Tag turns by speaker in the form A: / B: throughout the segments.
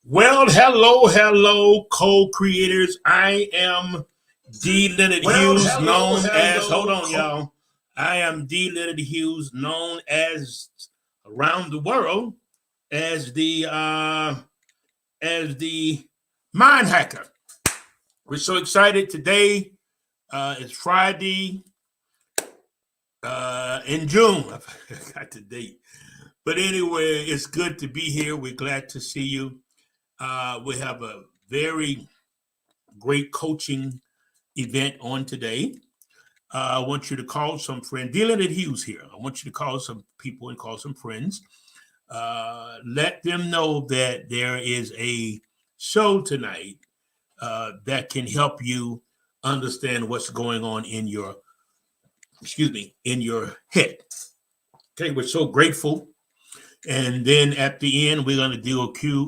A: Well, hello, co-creators. I am D. Leonard Hughes, known as, hold on, y'all. I am D. Leonard Hughes, known as around the world as the mind hacker. We're so excited today. It's Friday in June. I forgot the date. But anyway, it's good to be here. We're glad to see you. We have a very great coaching event on today. I want you to call some friends. Dealing at Hughes here. I want you to call some people and call some friends. Let them know that there is a show tonight that can help you understand what's going on in your, in your head. Okay, we're so grateful. And then at the end, we're going to do a few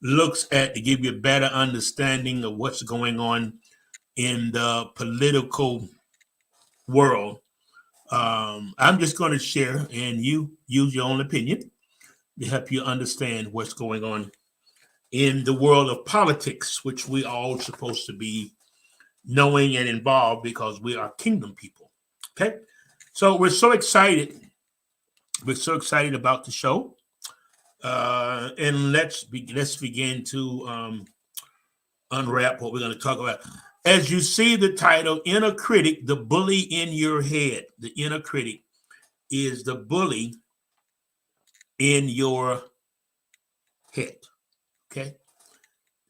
A: looks at to give you a better understanding of what's going on in the political world. I'm just going to share, and you use your own opinion to help you understand what's going on in the world of politics, which we all supposed to be knowing and involved because we are kingdom people. Okay, so we're so excited. We're so excited about the show. And let's begin to unwrap what we're going to talk about. As you see the title, Inner Critic, the bully in your head. The inner critic is the bully in your head. Okay.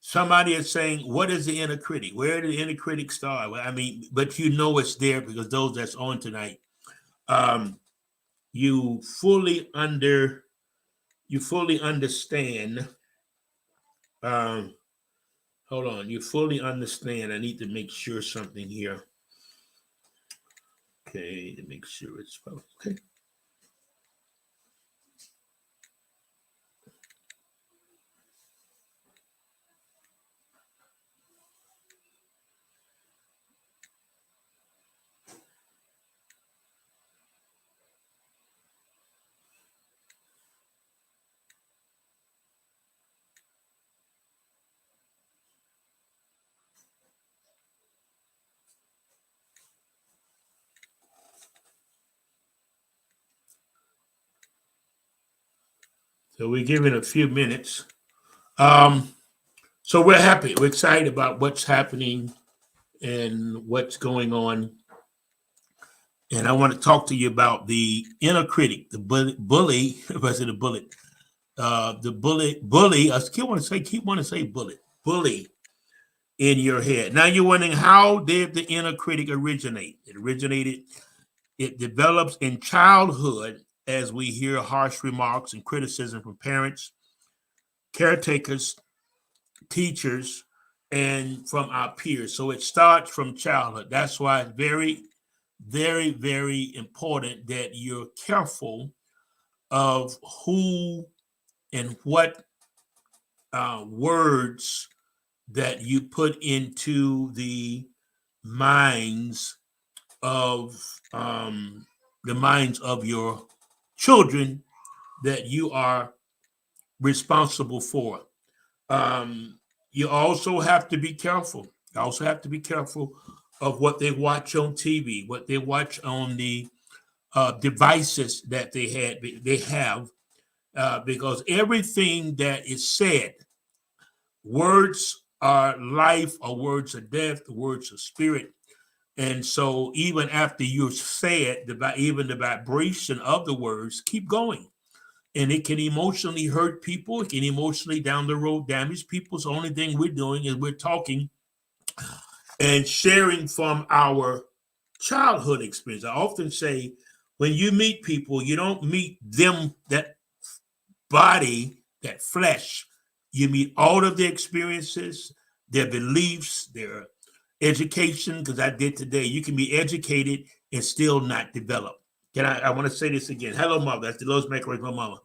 A: Somebody is saying, what is the inner critic? Where did the inner critic start? Well, I mean, but you know it's there because those that's on tonight, you fully understand. Hold on, you fully understand. I need to make sure something here. Okay, to make sure it's okay. So we give it a few minutes. Um, so we're happy. We're excited about what's happening and what's going on. And I want to talk to you about the inner critic, the bully versus the bullet. Bully. I keep want to say bully in your head. Now you're wondering, how did the inner critic originate? It develops in childhood as we hear harsh remarks and criticism from parents, caretakers, teachers, and from our peers. So it starts from childhood. That's why it's very, very, very important that you're careful of who and what words that you put into the minds of your children that you are responsible for. You also have to be careful. You also have to be careful of what they watch on TV, what they watch on the devices that they have, because everything that is said, words are life, or words are death, words are spirit. And so even after you say it, even the vibration of the words keep going. And it can emotionally hurt people. It can emotionally down the road damage people. So the only thing we're doing is we're talking and sharing from our childhood experience. I often say, when you meet people, you don't meet them, that body, that flesh. You meet all of their experiences, their beliefs, their education, because I did today. You can be educated and still not develop. I want to say this again. Hello, mother. That's the Lord's Mackler, my mama.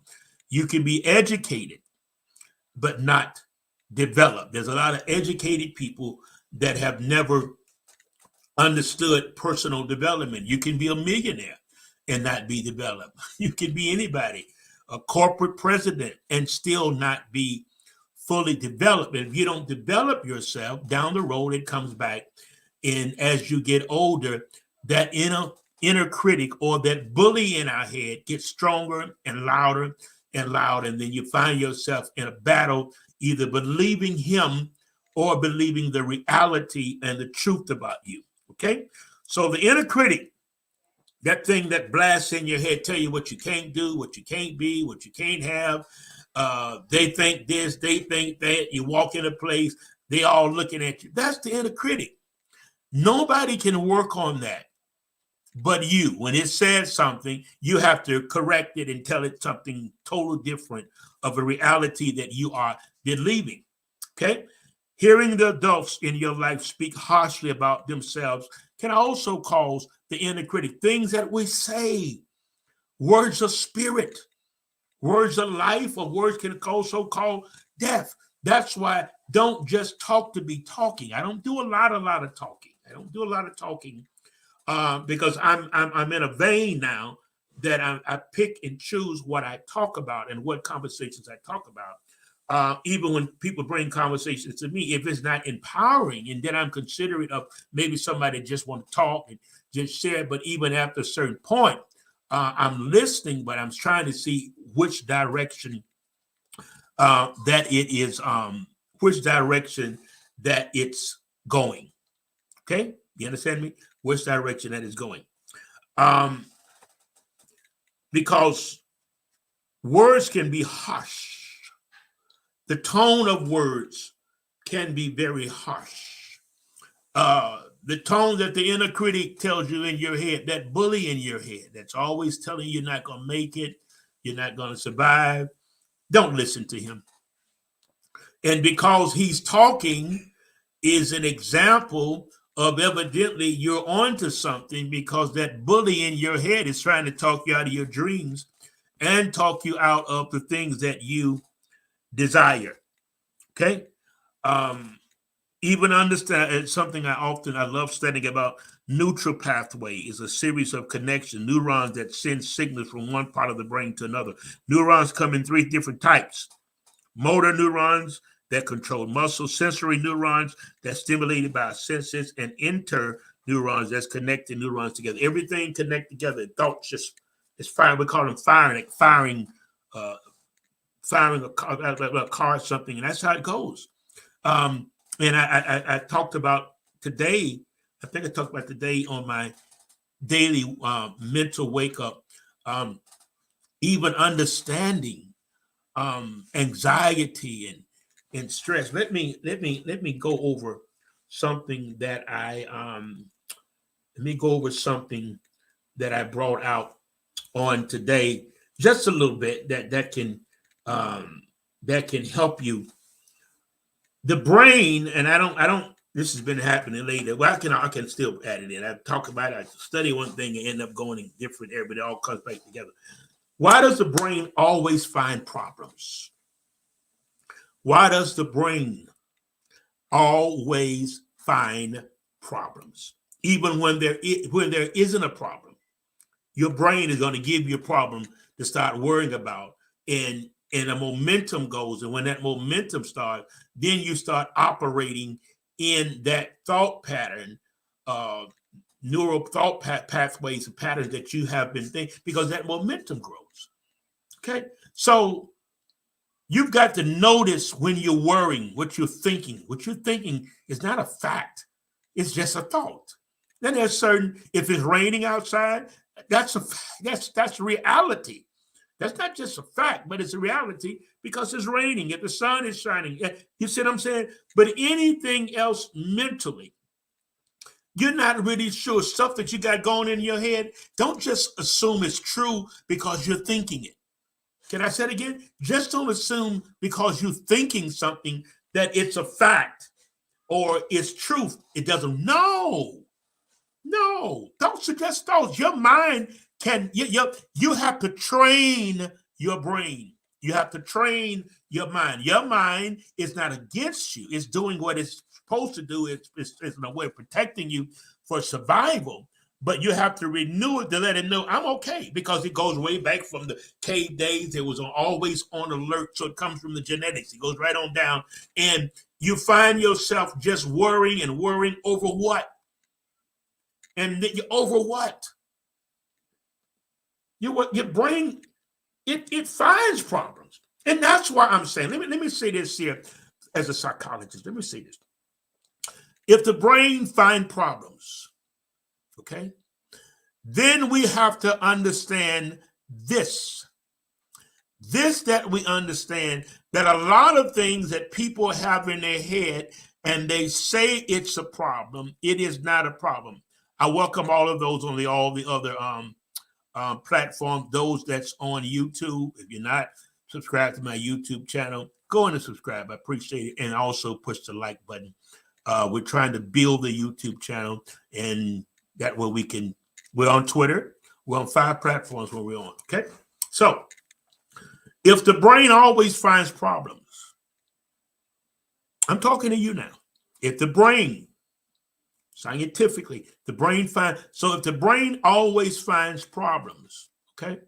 A: You can be educated, but not develop. There's a lot of educated people that have never understood personal development. You can be a millionaire and not be developed. You can be anybody, a corporate president, and still not be fully developed. And if you don't develop yourself, down the road, it comes back. And as you get older, that inner critic, or that bully in our head, gets stronger and louder and louder. And then you find yourself in a battle, either believing him or believing the reality and the truth about you. Okay? So the inner critic, that thing that blasts in your head, tell you what you can't do, what you can't be, what you can't have. They think this, they think that. You walk in a place, they all looking at you. That's the inner critic. Nobody can work on that but you. When it says something, you have to correct it and tell it something totally different of a reality that you are believing. Okay? Hearing the adults in your life speak harshly about themselves can also cause the inner critic. Things that we say, words of spirit, words of life, or words can also cause death. That's why don't just talk to be talking. I don't do a lot of talking. I don't do a lot of talking because I'm in a vein now that I pick and choose what I talk about and what conversations I talk about. Even when people bring conversations to me, if it's not empowering, and then I'm considerate of maybe somebody just want to talk and just share. But even after a certain point, I'm listening, but I'm trying to see which direction that it is, which direction that it's going. Okay, you understand me? Which direction that is going? Because words can be harsh. The tone of words can be very harsh. The tone that the inner critic tells you in your head, that bully in your head, that's always telling you you're not going to make it, you're not going to survive, don't listen to him. And because he's talking is an example of evidently you're onto something, because that bully in your head is trying to talk you out of your dreams and talk you out of the things that you desire. Okay? Even understand, it's something I love studying about. Neutral pathway is a series of connection neurons that send signals from one part of the brain to another. Neurons come in three different types: motor neurons that control muscles, sensory neurons that's stimulated by senses, and interneurons that's connecting neurons together. Everything connect together. Thoughts just, it's firing. We call them firing, like firing firing a car or something, and that's how it goes. And I talked about today, I think I talked about today on my daily mental wake up, even understanding anxiety and stress. Let me go over something that I brought out on today, just a little bit that can help you. The brain, and I don't. This has been happening lately. Well, I can still add it in. I talk about it. I study one thing and end up going in different area, but it all comes back together. Why does the brain always find problems? Why does the brain always find problems? Even when there isn't a problem, your brain is going to give you a problem to start worrying about, and a momentum goes. And when that momentum starts, then you start operating in that thought pattern, neural thought pathways and patterns that you have been thinking, because that momentum grows. Okay, so you've got to notice when you're worrying, what you're thinking. What you're thinking is not a fact; it's just a thought. Then there's certain. If it's raining outside, that's reality. That's not just a fact, but it's a reality because it's raining. If the sun is shining, you see what I'm saying? But anything else mentally, you're not really sure. Stuff that you got going in your head, don't just assume it's true because you're thinking it. Can I say it again? Just don't assume because you're thinking something that it's a fact or it's truth. It doesn't. No, don't suggest those. Your mind you have to train your brain. You have to train your mind. Your mind is not against you. It's doing what it's supposed to do. It's in a way of protecting you for survival. But you have to renew it to let it know I'm okay, because it goes way back from the cave days. It was always on alert. So it comes from the genetics. It goes right on down. And you find yourself just worrying over what? And over what? Your brain, it finds problems. And that's why I'm saying, let me say this here as a psychologist. Let me say this. If the brain finds problems, okay, then we have to understand this. This, that we understand that a lot of things that people have in their head and they say it's a problem, it is not a problem. I welcome all of those on all the other platforms, those that's on YouTube. If you're not subscribed to my YouTube channel, go in and subscribe. I appreciate it. And also push the like button. We're trying to build the YouTube channel, and that way we're on Twitter. We're on 5 platforms where we're on. Okay. So if the brain always finds problems, I'm talking to you now. If the brain, scientifically, if the brain always finds problems, okay,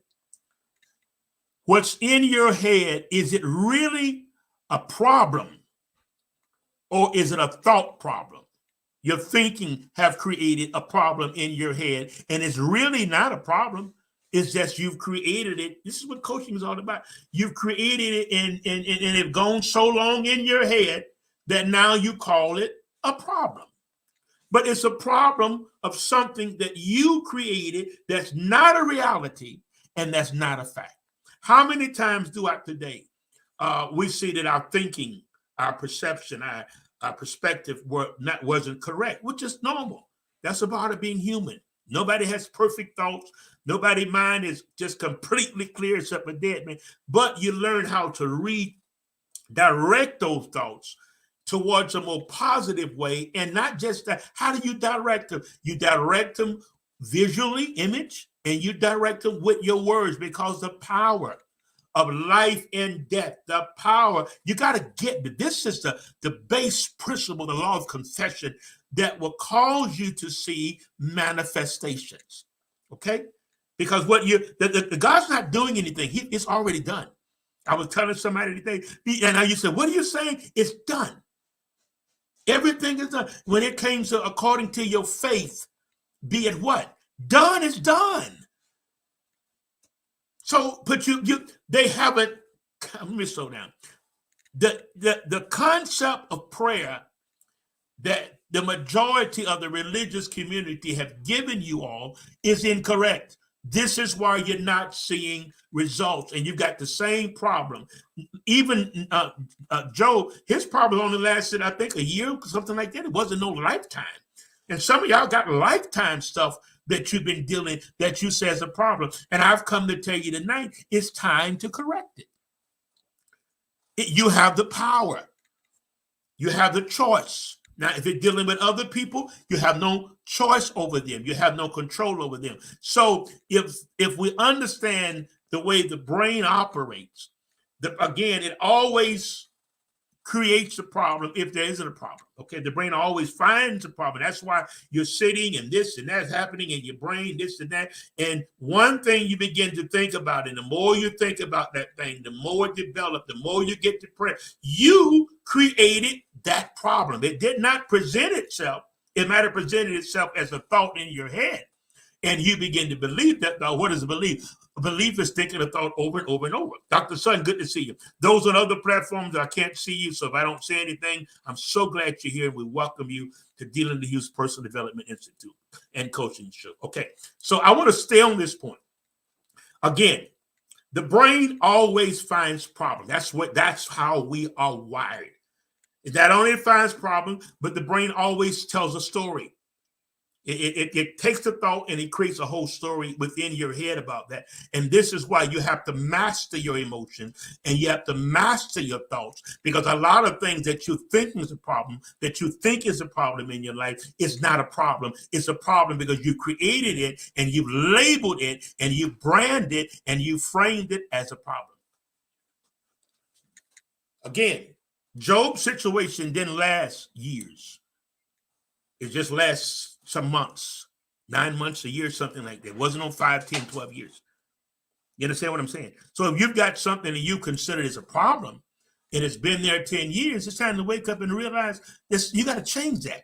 A: what's in your head, is it really a problem, or is it a thought problem? Your thinking have created a problem in your head, and it's really not a problem. It's just you've created it. This is what coaching is all about. You've created it, and it's gone so long in your head that now you call it a problem. But it's a problem of something that you created that's not a reality and that's not a fact. How many times throughout the day we see that our thinking, our perception, our perspective wasn't correct, which is normal. That's about it being human. Nobody has perfect thoughts. Nobody's mind is just completely clear except a dead man. But you learn how to redirect those thoughts towards a more positive way, and not just that. How do you direct them? You direct them visually, image, and you direct them with your words, because the power of life and death, the power, you got to get, this is the base principle, the law of confession, that will cause you to see manifestations, okay? Because the God's not doing anything. It's already done. I was telling somebody today, and I used to say, what are you saying? It's done. Everything is done. When it came to according to your faith, be it what? Done is done. So, but they haven't let me slow down. The concept of prayer that the majority of the religious community have given you all is incorrect. This is why you're not seeing results, and you've got the same problem. Even Joe, his problem only lasted, I think, a year, something like that. It wasn't no lifetime. And some of y'all got lifetime stuff that you've been dealing that you say is a problem. And I've come to tell you tonight, it's time to correct it. You have the power. You have the choice. Now, if you're dealing with other people, you have no choice over them. You have no control over them. So if we understand the way the brain operates, again, it always creates a problem if there isn't a problem. Okay, the brain always finds a problem. That's why you're sitting and this and that's happening in your brain, this and that. And one thing you begin to think about, and the more you think about that thing, the more it develops, the more you get to prayer. You created that problem. It did not present itself. It might have presented itself as a thought in your head. And you begin to believe that. Now, what is a belief? A belief is thinking a thought over and over and over. Dr. Sun, good to see you. Those on other platforms, I can't see you, so if I don't say anything, I'm so glad you're here. We welcome you to Dealing to Hughes Personal Development Institute and Coaching Show. Okay, so I want to stay on this point. Again, the brain always finds problems. That's how we are wired. That only finds problems, but the brain always tells a story. It takes the thought and it creates a whole story within your head about that. And this is why you have to master your emotions and you have to master your thoughts, because a lot of things that you think is a problem, that you think is a problem in your life, is not a problem. It's a problem because you created it and you've labeled it and you branded it and you framed it as a problem. Again, Job's situation didn't last years. It just lasts some months, 9 months, a year, something like that. It wasn't on 5, 10, 12 years. You understand what I'm saying? So if you've got something that you consider as a problem and it's been there 10 years, it's time to wake up and realize this. You got to change that.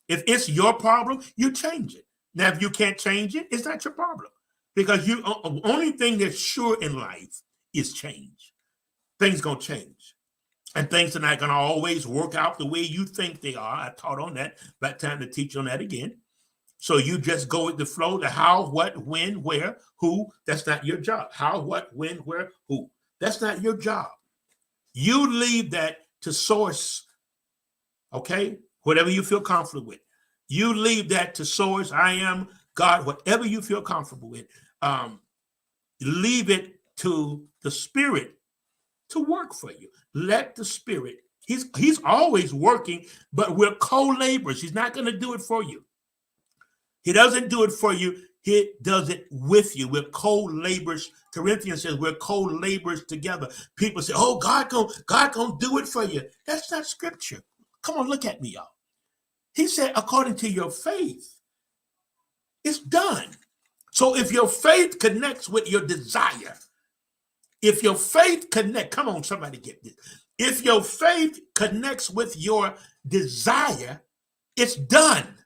A: If it's your problem, you change it. Now, if you can't change it, it's not your problem, because the only thing that's sure in life is change. Things going to change. And things are not going to always work out the way you think they are. I taught on that. About time to teach on that again. So you just go with the flow. The how, what, when, where, who. That's not your job. How, what, when, where, who. That's not your job. You leave that to source. Okay? Whatever you feel comfortable with. You leave that to source. I am God. Whatever you feel comfortable with. Leave it to the Spirit to work for you. Let the Spirit, he's always working, but we're co-laborers. He's not going to do it for you. He doesn't do it for you. He does it with you. We're co-laborers. Corinthians says we're co-laborers together. People say, oh, God gonna do it for you. That's not scripture. Come on, look at me, y'all. He said, according to your faith, it's done. So if your faith connects with your desire, if your faith come on, somebody get this. If your faith connects with your desire, it's done.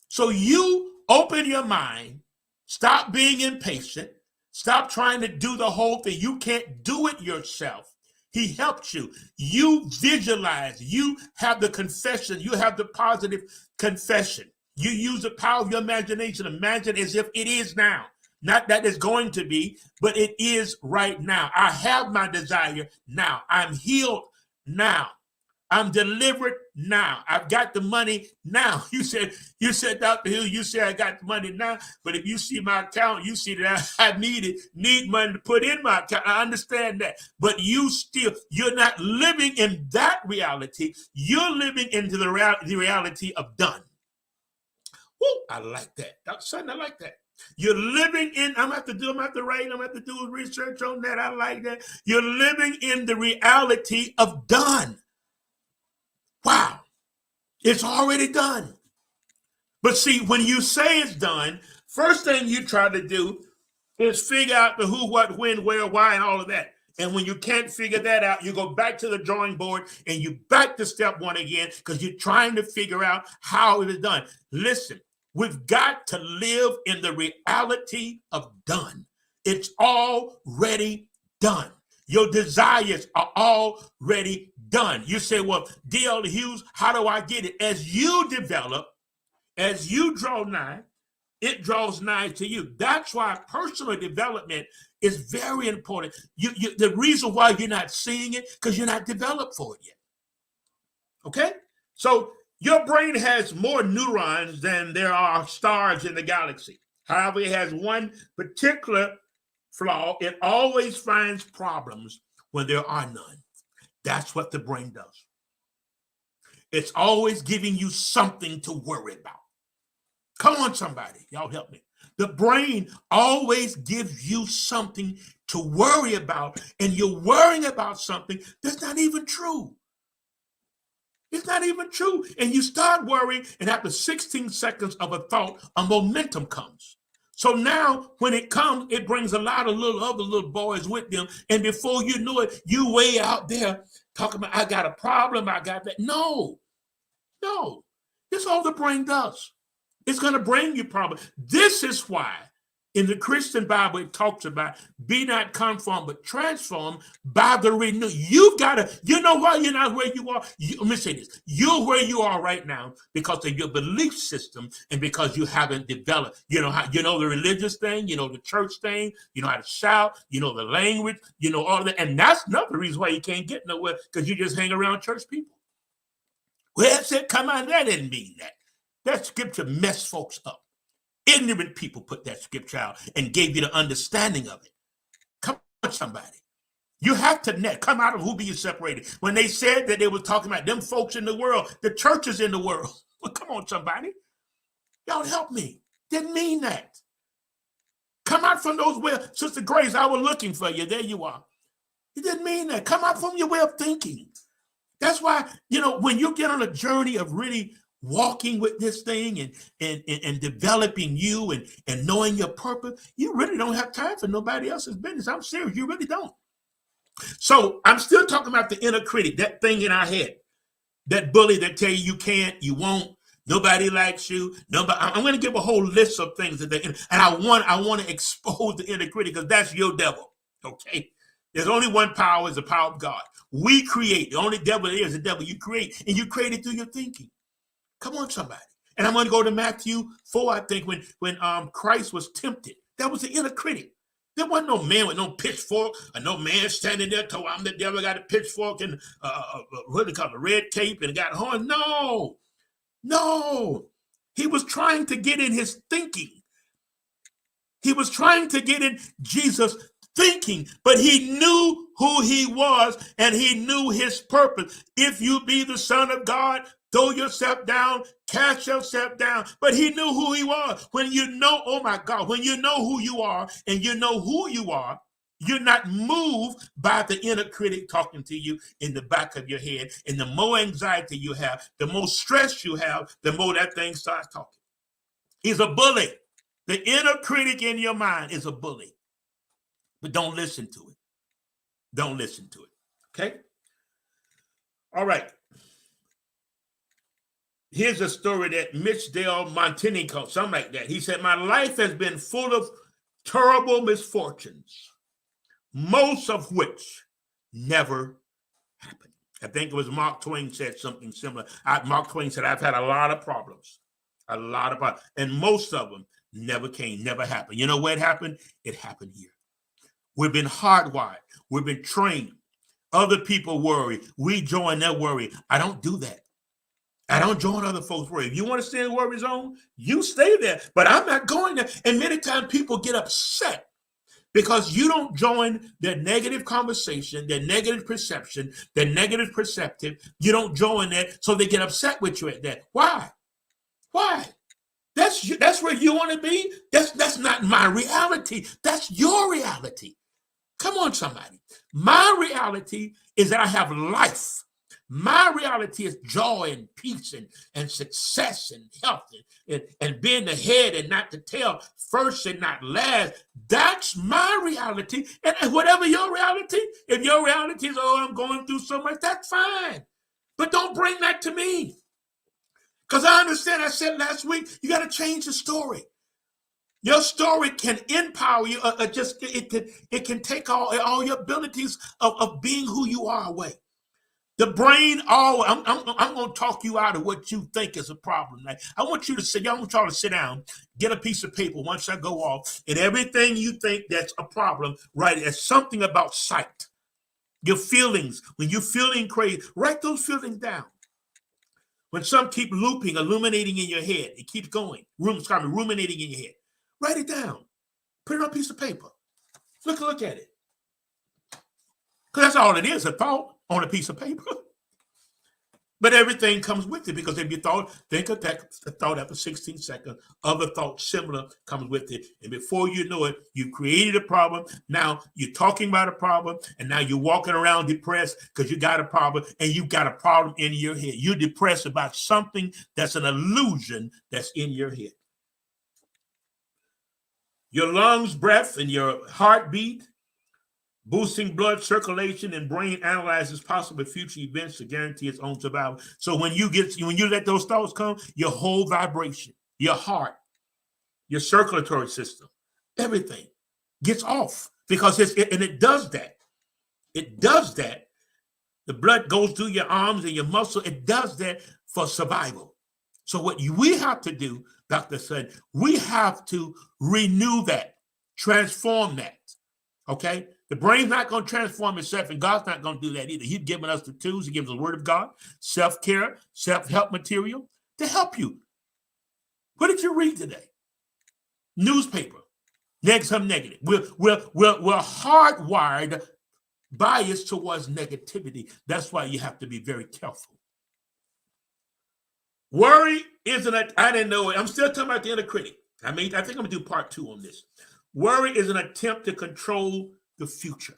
A: So you open your mind, stop being impatient, stop trying to do the whole thing. You can't do it yourself. He helped you. You visualize, you have the confession, you have the positive confession. You use the power of your imagination. Imagine as if it is now. Not that it's going to be, but it is right now. I have my desire now. I'm healed now. I'm delivered now. I've got the money now. You said, Dr. Hill, you said I got the money now, but if you see my account, you see that I need money to put in my account. I understand that, but you're not living in that reality. You're living into the reality of done. Woo, I like that. Dr. Sutton, I like that. You're living in, I'm going to have to do research on that. I like that. You're living in the reality of done. Wow. It's already done. But see, when you say it's done, first thing you try to do is figure out the who, what, when, where, why, and all of that. And when you can't figure that out, you go back to the drawing board and you back to step one again, because you're trying to figure out how it is done. Listen. We've got to live in the reality of done. It's already done. Your desires are already done. You say, well, D.L. Hughes, how do I get it? As you develop, as you draw nigh, it draws nigh to you. That's why personal development is very important. The reason why you're not seeing it, because you're not developed for it yet. Okay? So your brain has more neurons than there are stars in the galaxy. However, it has one particular flaw. It always finds problems when there are none. That's what the brain does. It's always giving you something to worry about. Come on, somebody. Y'all help me. The brain always gives you something to worry about, and you're worrying about something that's not even true. It's not even true. And you start worrying, and after 16 seconds of a thought, a momentum comes. So now when it comes, it brings a lot of other little boys with them. And before you know it, you way out there talking about, I got a problem, I got that. No. It's all the brain does. It's going to bring you problems. This is why in the Christian Bible it talks about be not conformed, but transformed by the renewal. You've got to, you know why you're not where you are? Let me say this. You're where you are right now because of your belief system and because you haven't developed. You know how, you know the religious thing, you know the church thing, you know how to shout, you know the language, you know all of that. And that's another reason why you can't get nowhere, because you just hang around church people. Well, that's it. Come on, that didn't mean that. That scripture messed folks up. Ignorant people put that scripture out and gave you the understanding of it. Come on, somebody. You have to come out of who be you separated. When they said that they were talking about them folks in the world, the churches in the world. Well, come on, somebody. Y'all help me. Didn't mean that. Come out from those ways. Sister Grace, I was looking for you. There you are. It didn't mean that. Come out from your way of thinking. That's why, when you get on a journey of really walking with this thing and developing you and knowing your purpose, you really don't have time for nobody else's business. I'm serious. You really don't. So I'm still talking about the inner critic, that thing in our head, that bully that tell you can't, you won't, nobody likes you. Nobody. I'm going to give a whole list of things that and I want to expose the inner critic, because that's your devil. Okay. There's only one power, is the power of God. We create. The only devil is the devil you create, and you create it through your thinking. Come on, somebody. And I'm going to go to Matthew 4, I think, when Christ was tempted. That was the inner critic. There wasn't no man with no pitchfork, or no man standing there told I'm the devil, got a pitchfork and what do they call it, a red cape and got horns. No. He was trying to get in his thinking. He was trying to get in Jesus' thinking, but he knew who he was and he knew his purpose. If you be the Son of God, throw yourself down, cast yourself down. But he knew who he was. When you know, oh my God, when you know who you are and you know who you are, you're not moved by the inner critic talking to you in the back of your head. And the more anxiety you have, the more stress you have, the more that thing starts talking. He's a bully. The inner critic in your mind is a bully. But don't listen to it. Don't listen to it. Okay? All right. Here's a story that Mitch Dale Montinico, something like that. He said, my life has been full of terrible misfortunes, most of which never happened. I think it was Mark Twain said something similar. Mark Twain said, I've had a lot of problems, and most of them never came, never happened. You know where it happened? It happened here. We've been hardwired. We've been trained. Other people worry. We join their worry. I don't do that. I don't join other folks' worry. If you want to stay in the worry zone, you stay there. But I'm not going there. And many times people get upset because you don't join their negative conversation, their negative perception, their negative perceptive. You don't join that, so they get upset with you at that. Why? That's where you want to be? That's not my reality. That's your reality. Come on, somebody. My reality is that I have life. My reality is joy and peace and success and health and being the head and not the tail, first and not last. That's my reality. And whatever your reality, if your reality is, oh, I'm going through so much, that's fine. But don't bring that to me. Because I understand, I said last week, you got to change the story. Your story can empower you, just it can take all your abilities of being who you are away. The brain, I'm going to talk you out of what you think is a problem. Like, I want you to sit, I want y'all to sit down, get a piece of paper once I go off, and everything you think that's a problem, write it as something about sight. Your feelings, when you're feeling crazy, write those feelings down. When some keep looping, illuminating in your head, it keeps going, ruminating in your head. Write it down. Put it on a piece of paper. Look at it. Because that's all it is, a thought on a piece of paper. But everything comes with it, because if you think of that thought after 16 seconds, other thoughts similar comes with it. And before you know it, you've created a problem. Now you're talking about a problem, and now you're walking around depressed because you got a problem, and you got a problem in your head. You're depressed about something that's an illusion that's in your head. Your lungs, breath, and your heartbeat, boosting blood circulation, and brain analyzes possible future events to guarantee its own survival. So when you let those thoughts come, your whole vibration, your heart, your circulatory system, everything gets off, because it does that. It does that. The blood goes through your arms and your muscle. It does that for survival. So what we have to do, Dr. said, we have to renew that, transform that. Okay? The brain's not going to transform itself, and God's not going to do that either. He's given us the tools. He gives us the Word of God, self-care, self-help material to help you. What did you read today? Newspaper. Something negative. We're hardwired biased towards negativity. That's why you have to be very careful. Worry isn't I didn't know it. I'm still talking about the inner critic. I think I'm going to do part 2 on this. Worry is an attempt to control the future.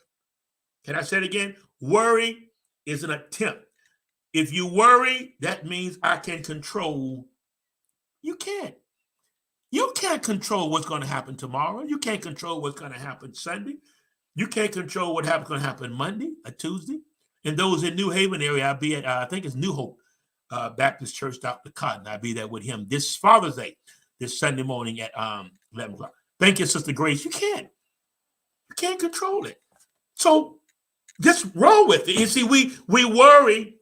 A: Can I say it again? Worry is an attempt. If you worry, that means I can control. You can't. You can't control what's going to happen tomorrow. You can't control what's going to happen Sunday. You can't control what's going to happen Monday or Tuesday. And those in New Haven area, I'll be at, I think it's New Hope Baptist Church, Dr. Cotton. I'll be there with him this Father's Day, this Sunday morning at 11 o'clock. Thank you, Sister Grace. You can't control it. So just roll with it. You see, we worry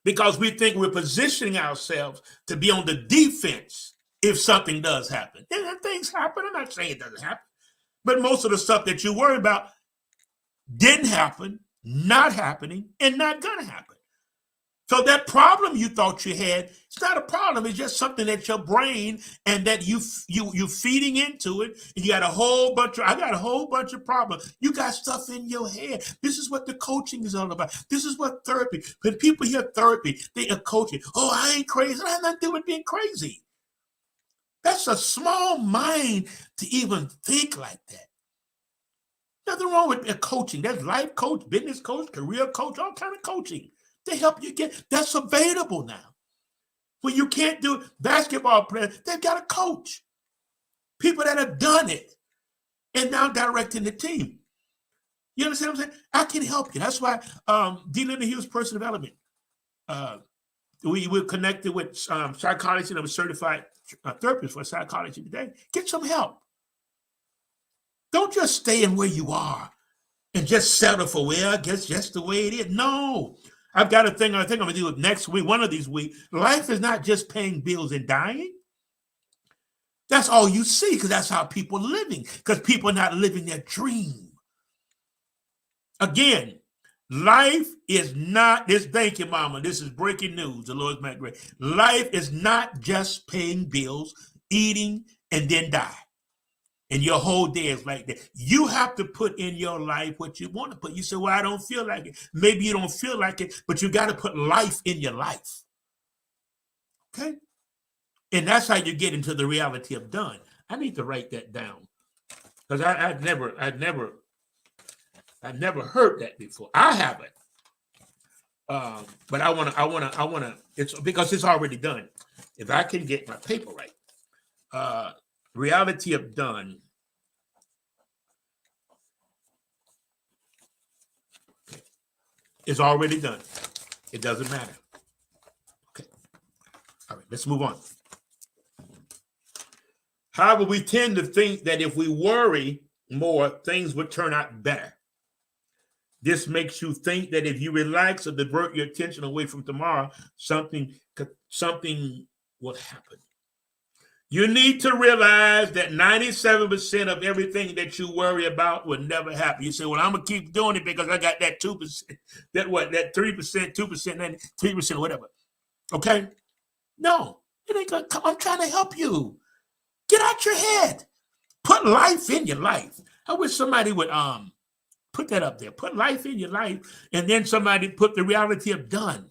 A: because we think we're positioning ourselves to be on the defense if something does happen. And things happen. I'm not saying it doesn't happen. But most of the stuff that you worry about didn't happen, not happening, and not going to happen. So that problem you thought you had, it's not a problem. It's just something that your brain and that you're feeding into it. And you got I got a whole bunch of problems. You got stuff in your head. This is what the coaching is all about. This is what therapy. When people hear therapy, they are coaching. Oh, I ain't crazy. I have nothing to do with being crazy. That's a small mind to even think like that. Nothing wrong with coaching. There's life coach, business coach, career coach, all kind of coaching to help you get. That's available now. When you can't do basketball players, they've got a coach. People that have done it and now directing the team. You understand what I'm saying? I can help you. That's why dealing in Hughes personal development. We're connected with psychology, and I'm a certified therapist for psychology today. Get some help. Don't just stay in where you are and just settle for, well, I guess just the way it is. No. I've got a thing I think I'm going to do it next week, one of these weeks. Life is not just paying bills and dying. That's all you see, because that's how people are living, because people are not living their dream. Again, life is not this. Thank you, Mama. This is breaking news. The Lord's Mackler. Life is not just paying bills, eating, and then die. And your whole day is like that. You have to put in your life what you want to put. You say, well, I don't feel like it. Maybe you don't feel like it, but you got to put life in your life. Okay? And that's how you get into the reality of done. I need to write that down, because I've never heard that before. I haven't. But I wanna. It's because it's already done. If I can get my paper right, reality of done. It's already done. It doesn't matter. Okay. All right. Let's move on. However, we tend to think that if we worry more, things would turn out better. This makes you think that if you relax or divert your attention away from tomorrow, something will happen. You need to realize that 97% of everything that you worry about will never happen. You say, well, I'm going to keep doing it because I got that 2%, that 3%, 2%, 3%, whatever. Okay? No, it ain't going to come. I'm trying to help you. Get out your head. Put life in your life. I wish somebody would put that up there. Put life in your life, and then somebody put the reality of done.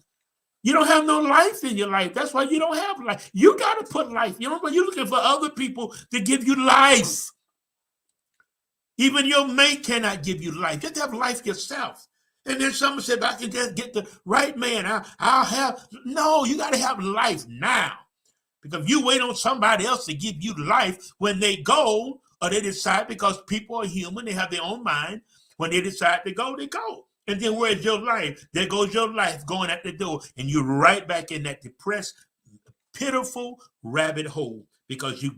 A: You don't have no life in your life. That's why you don't have life. You got to put life. You know, you're looking for other people to give you life. Even your mate cannot give you life. Just have life yourself. And then someone said, I can just get the right man. I'll have. No, you got to have life now. Because if you wait on somebody else to give you life, when they go or they decide, because people are human, they have their own mind. When they decide to go, they go. And then where's your life? There goes your life going at the door. And you're right back in that depressed, pitiful rabbit hole because you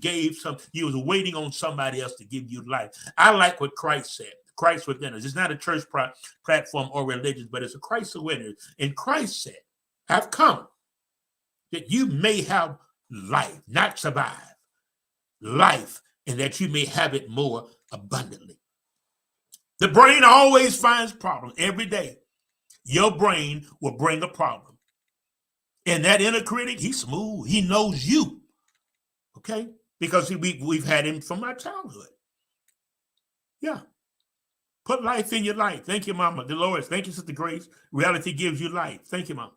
A: was waiting on somebody else to give you life. I like what Christ said. Christ within us. It's not a church platform or religion, but it's a Christ within us. And Christ said, I've come that you may have life, not survive. Life, and that you may have it more abundantly. The brain always finds problems every day. Your brain will bring a problem. And that inner critic, he's smooth. He knows you. Okay? Because we've had him from our childhood. Yeah. Put life in your life. Thank you, Mama. Dolores. Thank you, Sister Grace. Reality gives you life. Thank you, Mama.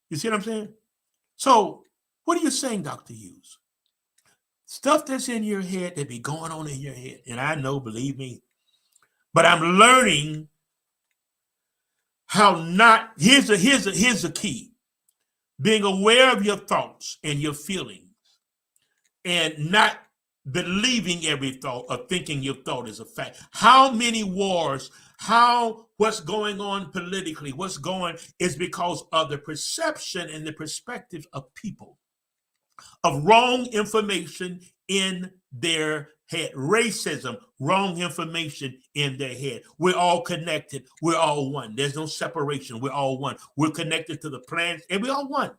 A: You see what I'm saying? So, what are you saying, Dr. Hughes? Stuff that's in your head that be going on in your head. And I know, believe me, but I'm learning how not. Here's a key: being aware of your thoughts and your feelings, and not believing every thought or thinking your thought is a fact. How many wars? What's going on politically? What's going is because of the perception and the perspectives of people, of wrong information in their head. Racism, wrong information in their head. We're all connected. We're all one. There's no separation. We're all one. We're connected to the planet, and we're all one.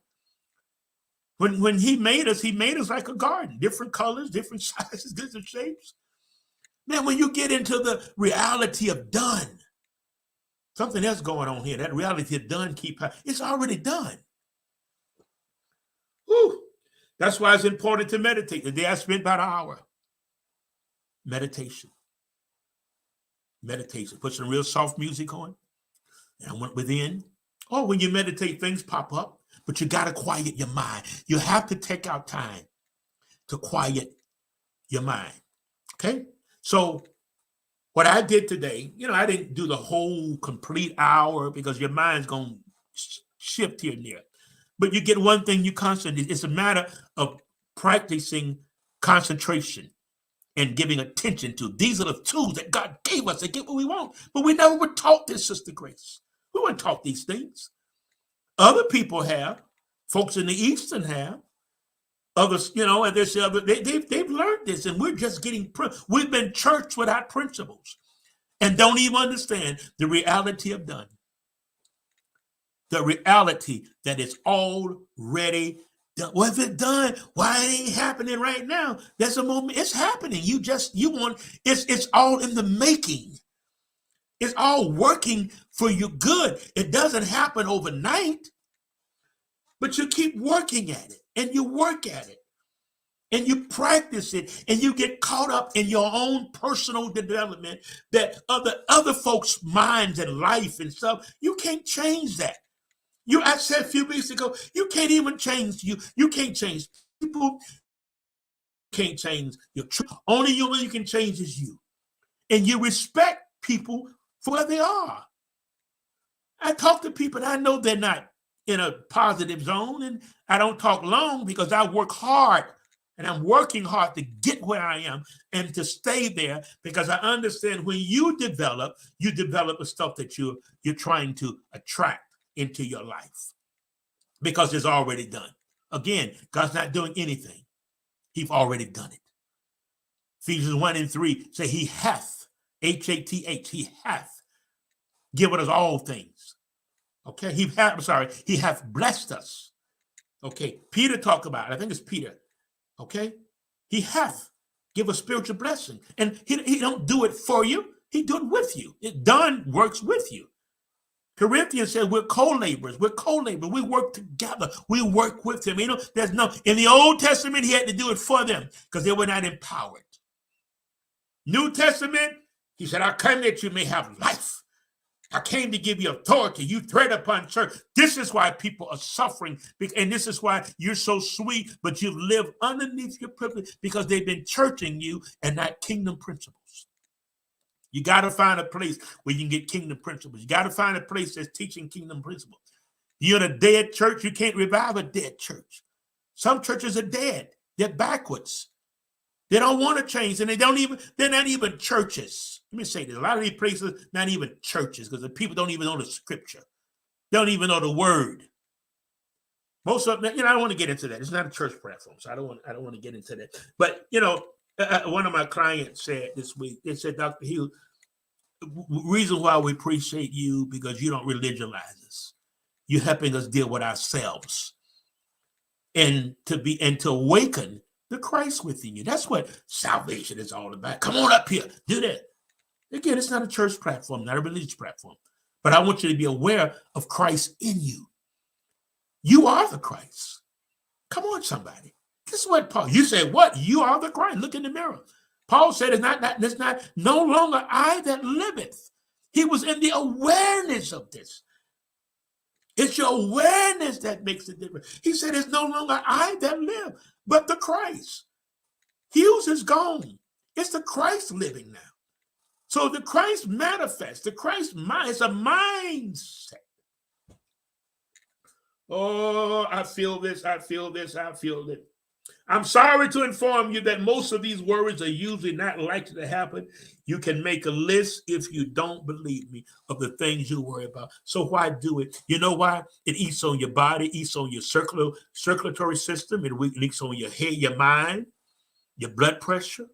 A: When he made us like a garden, different colors, different sizes, different shapes. Man, when you get into the reality of done, something else going on here. That reality of done it's already done. Whew. That's why it's important to meditate. The day I spent about an hour. Meditation. Put some real soft music on. And I went within. Oh, when you meditate, things pop up. But you got to quiet your mind. You have to take out time to quiet your mind. Okay? So what I did today, I didn't do the whole complete hour because your mind's going to shift here and there. But you get one thing you concentrate. It's a matter of practicing concentration and giving attention to. These are the tools that God gave us to get what we want. But we never were taught this, Sister Grace. We weren't taught these things. Other people have. Folks in the Eastern have. Others, and they've learned this, and we're just we've been church without principles and don't even understand the reality of done. The reality that it's already done. Well, if it's done, why it ain't happening right now? There's a moment. It's happening. It's all in the making. It's all working for your good. It doesn't happen overnight, but you keep working at it, and you work at it, and you practice it, and you get caught up in your own personal development that other folks' minds and life and stuff. You can't change that. I said a few weeks ago, you can't even change you. You can't change people. You can't change your truth. Only you can change is you. And you respect people for where they are. I talk to people and I know they're not in a positive zone, and I don't talk long because I work hard, and I'm working hard to get where I am and to stay there because I understand when you develop the stuff that you're trying to attract into your life because it's already done. Again, God's not doing anything. He's already done it. Ephesians 1 and 3 say he hath, H-A-T-H, he hath given us all things. Okay, he hath blessed us. Okay, Peter talked about it. I think it's Peter. Okay, he hath give a spiritual blessing. And he don't do it for you. He do it with you. It done works with you. Corinthians said we're co-laborers. We're co-laborers. We work together. We work with him. You know, in the Old Testament, he had to do it for them because they were not empowered. New Testament, he said, I come that you may have life. I came to give you authority. You tread upon church. This is why people are suffering. And this is why you're so sweet, but you've lived underneath your privilege because they've been churching you and not kingdom principles. You got to find a place where you can get kingdom principles. You got to find a place that's teaching kingdom principles. You're in a dead church. You can't revive a dead church. Some churches are dead. They're backwards. They don't want to change, and they're not even churches. Let me say this. A lot of these places, not even churches, because the people don't even know the scripture. They don't even know the word. Most of them, I don't want to get into that. It's not a church platform, so I don't want to get into that. But, one of my clients said this week, they said, Dr. Hill, reason why we appreciate you because you don't religionize us. You're helping us deal with ourselves and to awaken the Christ within you. That's what salvation is all about. Come on up here, do that. Again, it's not a church platform, not a religious platform, but I want you to be aware of Christ in you. You are the Christ. Come on, somebody. This is what Paul, you say, what? You are the Christ. Look in the mirror. Paul said, it's not no longer I that liveth. He was in the awareness of this. It's your awareness that makes the difference. He said, it's no longer I that live, but the Christ. Hughes is gone. It's the Christ living now. So the Christ manifests. The Christ mind. It's a mindset. Oh, I feel this. I feel this. I feel this. I'm sorry to inform you that most of these words are usually not likely to happen. You can make a list if you don't believe me of the things you worry about. So why do it? You know why? It eats on your body, eats on your circulatory system. It eats on your head, your mind, your blood pressure.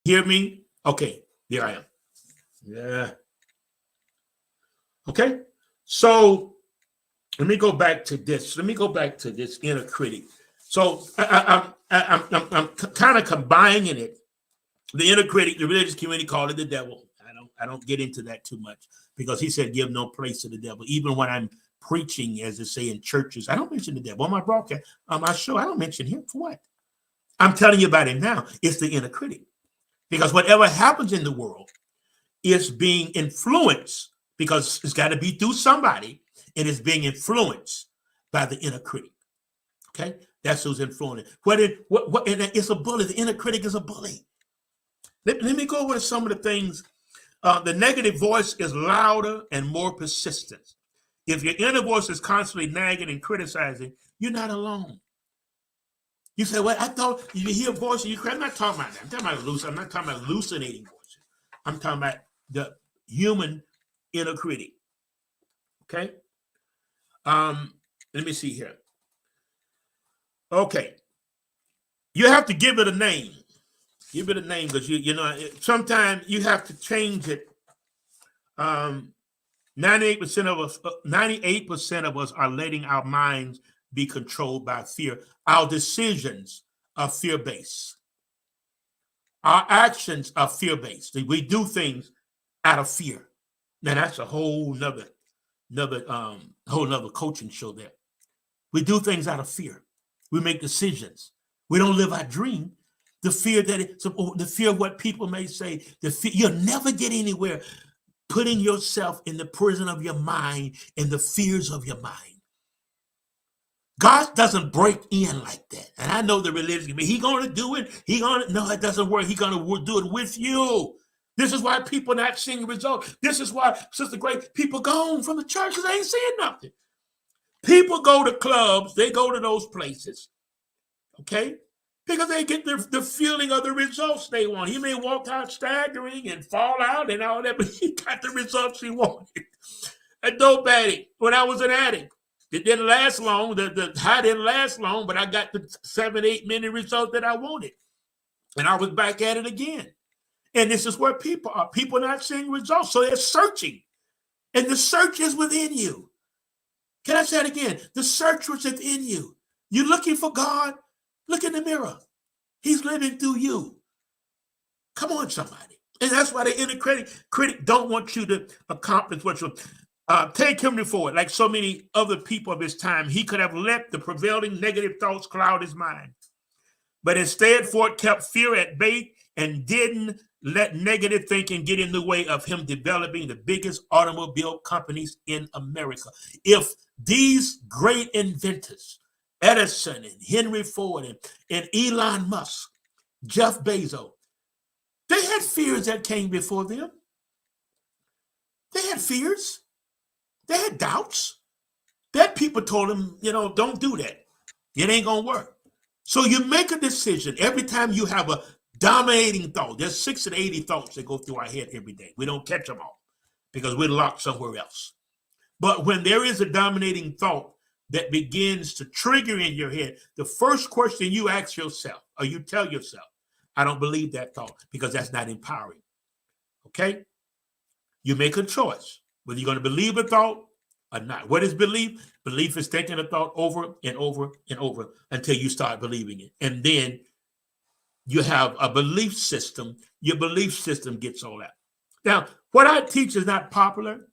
A: Hear me? Okay, there I am. Yeah. Okay, so let me go back to this. Let me go back to this inner critic. So I'm kind of combining it. The inner critic, the religious community called it the devil. I don't get into that too much because he said give no place to the devil. Even when I'm preaching, as they say in churches, I don't mention the devil on my broadcast, on my show. I don't mention him for what? I'm telling you about it now. It's the inner critic. Because whatever happens in the world is being influenced, because it's got to be through somebody, and it's being influenced by the inner critic. Okay, that's who's influencing. And it's a bully. The inner critic is a bully. Let me go over some of the things. The negative voice is louder and more persistent. If your inner voice is constantly nagging and criticizing, you're not alone. You say, well, I thought you hear a voice and you cry. I'm not talking about that. I'm not talking about hallucinating voices. I'm talking about the human inner critic. Okay? Let me see here. Okay. You have to give it a name. Give it a name because sometimes you have to change it. 98% of us are letting our minds be controlled by fear. Our decisions are fear-based. Our actions are fear-based. We do things out of fear. Now that's a whole nother coaching show there. We do things out of fear. We make decisions. We don't live our dream. The fear of what people may say. The fear, you'll never get anywhere putting yourself in the prison of your mind and the fears of your mind. God doesn't break in like that. And I know the religion, he going to do it. No, it doesn't work. He's going to do it with you. This is why people not seeing results. This is why, Sister Great, people gone from the church because they ain't seeing nothing. People go to clubs. They go to those places, okay, because they get the feeling of the results they want. He may walk out staggering and fall out and all that, but he got the results he wanted. A dope addict, when I was an addict, it didn't last long. The high didn't last long, but I got the 7-8 minute result that I wanted. And I was back at it again. And this is where people are. People not seeing results. So they're searching. And the search is within you. Can I say it again? The search was within you. You're looking for God. Look in the mirror. He's living through you. Come on, somebody. And that's why the inner critic don't want you to accomplish what you're take him forward. Like so many other people of his time, he could have let the prevailing negative thoughts cloud his mind. But instead, Ford kept fear at bay and didn't let negative thinking get in the way of him developing the biggest automobile companies in America. If these great inventors, Edison and Henry Ford and Elon Musk, Jeff Bezos, they had fears that came before them. They had fears. They had doubts. That people told them, don't do that. It ain't going to work. So you make a decision every time you have a dominating thought. There's 6 to 80 thoughts that go through our head every day. We don't catch them all because we're locked somewhere else. But when there is a dominating thought that begins to trigger in your head, the first question you ask yourself or you tell yourself, I don't believe that thought because that's not empowering. Okay? You make a choice whether you're going to believe a thought or not. What is belief? Belief is thinking a thought over and over and over until you start believing it. And then you have a belief system. Your belief system gets all that. Now, what I teach is not popular.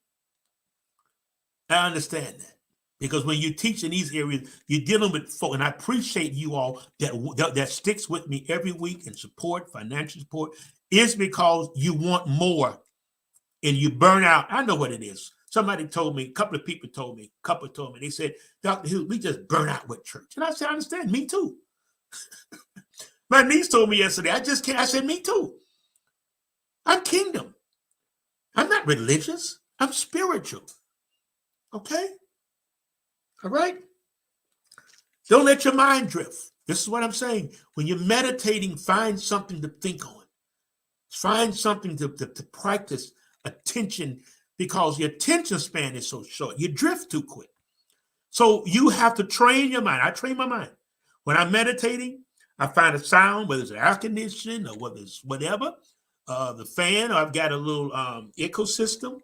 A: I understand that. Because when you teach in these areas, you're dealing with folk, and I appreciate you all that sticks with me every week and support, financial support, is because you want more and you burn out. I know what it is. Somebody told me, a couple people told me, they said, Dr. Hughes, we just burn out with church. And I said, I understand, me too. My niece told me yesterday, I just can't. I said, me too. I'm kingdom. I'm not religious. I'm spiritual. Okay? All right? Don't let your mind drift. This is what I'm saying. When you're meditating, find something to think on. Find something to practice attention, because your attention span is so short. You drift too quick. So you have to train your mind. I train my mind. When I'm meditating, I find a sound, whether it's an air conditioning or whether it's whatever, the fan, or I've got a little ecosystem.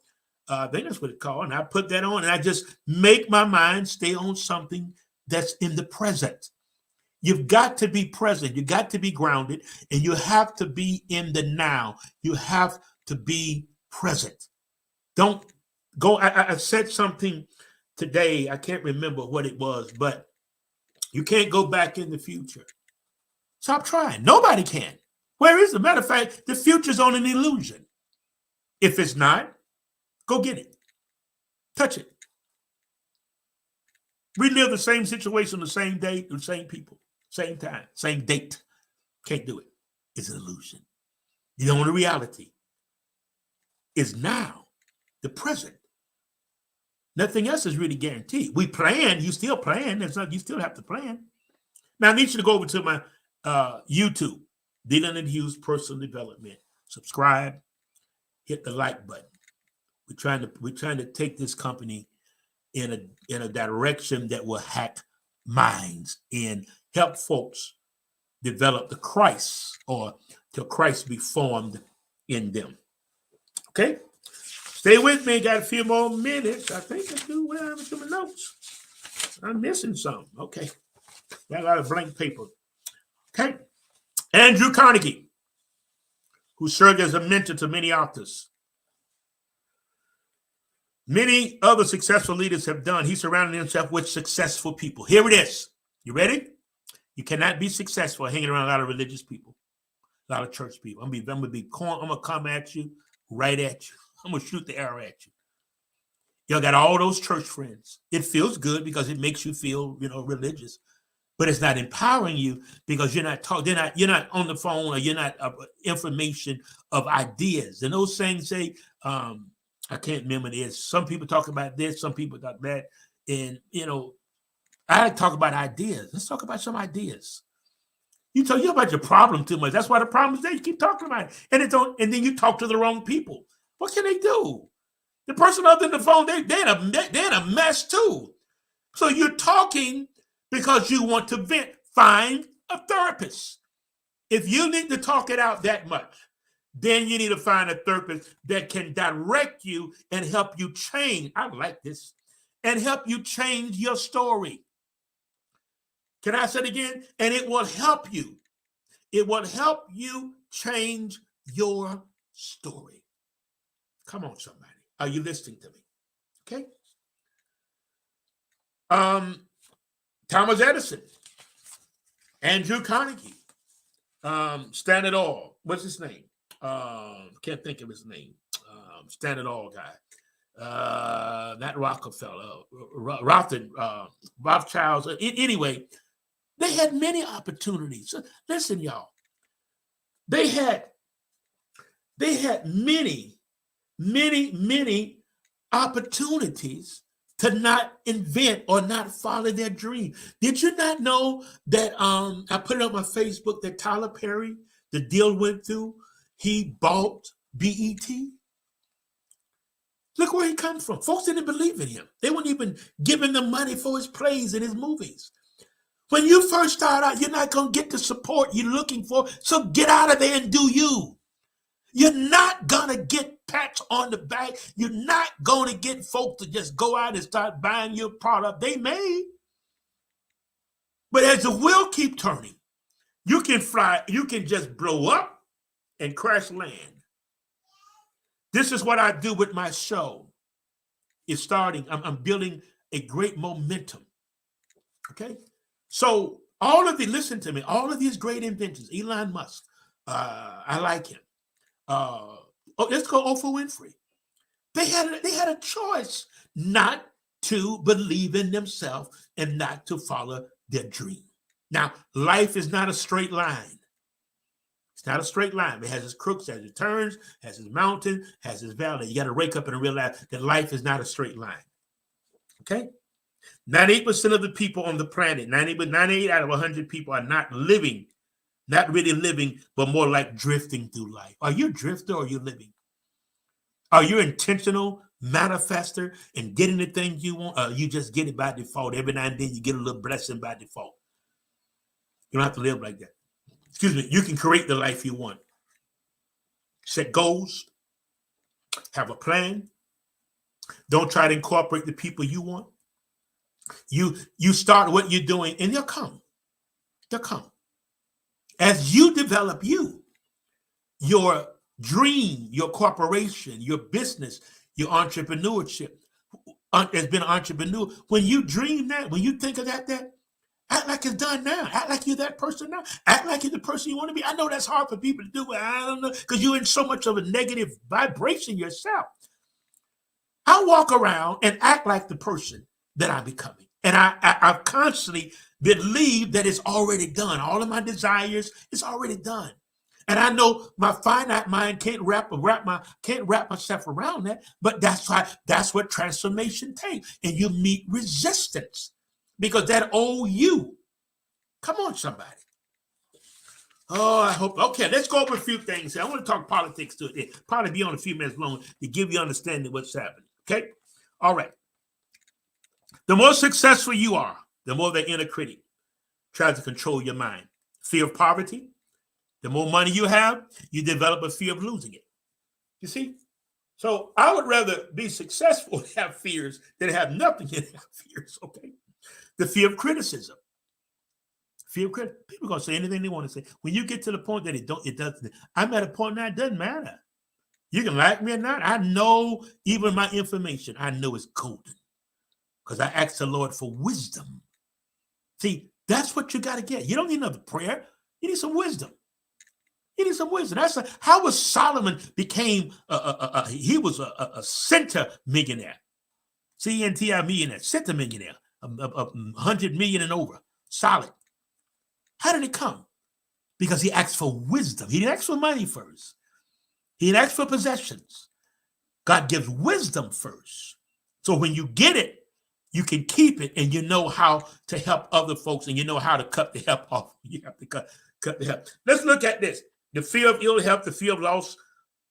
A: I think that's what it's called. And I put that on and I just make my mind stay on something that's in the present. You've got to be present. You got to be grounded, and you have to be in the now. You have to be present. Don't go. I said something today. I can't remember what it was, but you can't go back in the future. Stop trying. Nobody can. Where is the matter of fact? The future's on an illusion. If it's not, go get it. Touch it. Relive the same situation, the same day, the same people, same time, same date. Can't do it. It's an illusion. The only reality is now, the present. Nothing else is really guaranteed. We plan. You still plan. It's not. You still have to plan. Now I need you to go over to my YouTube, Dylan and Hughes Personal Development. Subscribe. Hit the like button. We're trying to take this company in a direction that will hack minds and help folks develop the Christ, or till Christ be formed in them. Okay? Stay with me. Got a few more minutes. I think I do. Where are my notes? I'm missing some. Okay. Got a lot of blank paper. Okay. Andrew Carnegie, who served as a mentor to many authors. Many other successful leaders have done. He surrounded himself with successful people. Here it is. You ready? You cannot be successful hanging around a lot of religious people, a lot of church people. I'm gonna come at you, right at you. I'm going to shoot the arrow at you. Y'all got all those church friends. It feels good because it makes you feel, religious, but it's not empowering you because you're not talking. You're not on the phone, or you're not information of ideas. And those things say, I can't remember this. Some people talk about this, some people talk that, and I talk about ideas. Let's talk about some ideas. You talk about your problem too much. That's why the problem is there. You keep talking about it, and then you talk to the wrong people. What can they do? The person other than the phone, they're in a mess too. So you're talking because you want to vent. Find a therapist. If you need to talk it out that much, then you need to find a therapist that can direct you and help you change. I like this. And help you change your story. Can I say it again? And it will help you. It will help you change your story. Come on, somebody. Are you listening to me? Okay. Thomas Edison, Andrew Carnegie, Stand It All. What's his name? Can't think of his name. Stand It All guy. Not Rockefeller. Rothschilds. Anyway, they had many opportunities. So listen, y'all. They had many opportunities to not invent or not follow their dream. Did you not know that I put it on my Facebook that Tyler Perry, the deal went through, he bought BET? Look where he comes from. Folks didn't believe in him. They weren't even giving him money for his plays and his movies. When you first start out, you're not going to get the support you're looking for, so get out of there and do you. You're not going to get pats on the back. You're not going to get folks to just go out and start buying your product. They may. But as the wheel keep turning, you can fly, you can just blow up and crash land. This is what I do with my show. It's starting. I'm building a great momentum. Okay? So listen to me, all of these great inventions, Elon Musk, I like him. Let's go Oprah Winfrey. They had a choice not to believe in themselves and not to follow their dream. Now, life is not a straight line. It's not a straight line. It has its crooks, has its turns, has its mountain, has its valley. You got to wake up and realize that life is not a straight line. Okay? 98% of the people on the planet, 98 out of 100 people are not living. Not really living, but more like drifting through life. Are you a drifter or are you living? Are you intentional manifester and getting the things you want? Or you just get it by default? Every now and then you get a little blessing by default. You don't have to live like that. Excuse me. You can create the life you want. Set goals. Have a plan. Don't try to incorporate the people you want. You start what you're doing and they'll come. They'll come. As you develop your dream, your corporation, your business, your entrepreneurship, has been an entrepreneur. When you dream that, when you think of that, act like it's done now. Act like you're that person now. Act like you're the person you want to be. I know that's hard for people to do, but I don't know, because you're in so much of a negative vibration yourself. I walk around and act like the person that I'm becoming. And I constantly believe that it's already done. All of my desires, it's already done. And I know my finite mind can't wrap myself around that, but that's what transformation takes. And you meet resistance because that old you. Come on, somebody. Oh, I hope. Okay, let's go over a few things. I want to talk politics to it. Probably be on a few minutes long to give you understanding of what's happening. Okay? All right. The more successful you are, the more the inner critic tries to control your mind. Fear of poverty. The more money you have, you develop a fear of losing it. You see? So I would rather be successful and have fears than have nothing and have fears, okay? The fear of criticism. Fear of criticism. People are going to say anything they want to say. When you get to the point that it doesn't, I'm at a point now it doesn't matter. You can like me or not. I know even my information, I know it's golden. Because I asked the Lord for wisdom. See, that's what you got to get. You don't need another prayer. You need some wisdom. You need some wisdom. How was Solomon became he was a center millionaire, CNTI millionaire, center millionaire, 100 million and over, solid. How did it come? Because he asked for wisdom. He didn't ask for money first. He didn't ask for possessions. God gives wisdom first. So when you get it, you can keep it, and you know how to help other folks, and you know how to cut the help off. You have to cut the help. Let's look at this. The fear of ill health, the fear of loss,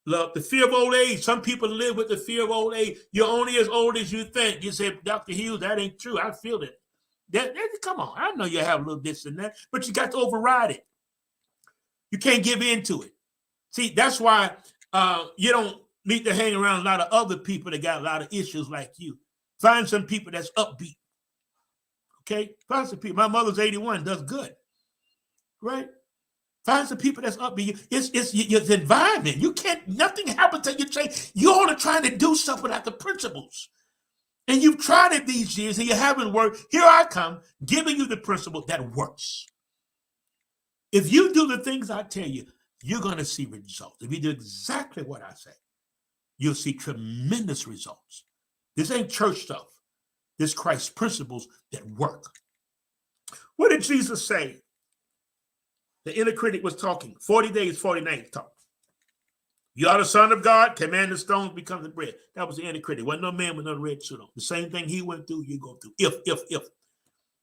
A: love, the fear of old age. Some people live with the fear of old age. You're only as old as you think. You say, Dr. Hughes, that ain't true. I feel it. Come on. I know you have a little this and that, but you got to override it. You can't give in to it. See, that's why you don't need to hang around a lot of other people that got a lot of issues like you. Find some people that's upbeat. Okay? Find some people. My mother's 81, does good. Right? Find some people that's upbeat. It's your environment. You can't, nothing happens until you change. You're only trying to do stuff without the principles. And you've tried it these years and you haven't worked. Here I come, giving you the principle that works. If you do the things I tell you, you're going to see results. If you do exactly what I say, you'll see tremendous results. This ain't church stuff. This Christ's principles that work. What did Jesus say? The inner critic was talking. 40 days, 40 nights talk. You are the Son of God, command the stones become the bread. That was the inner critic. Wasn't no man with no red suit on. The same thing he went through, you go through. If.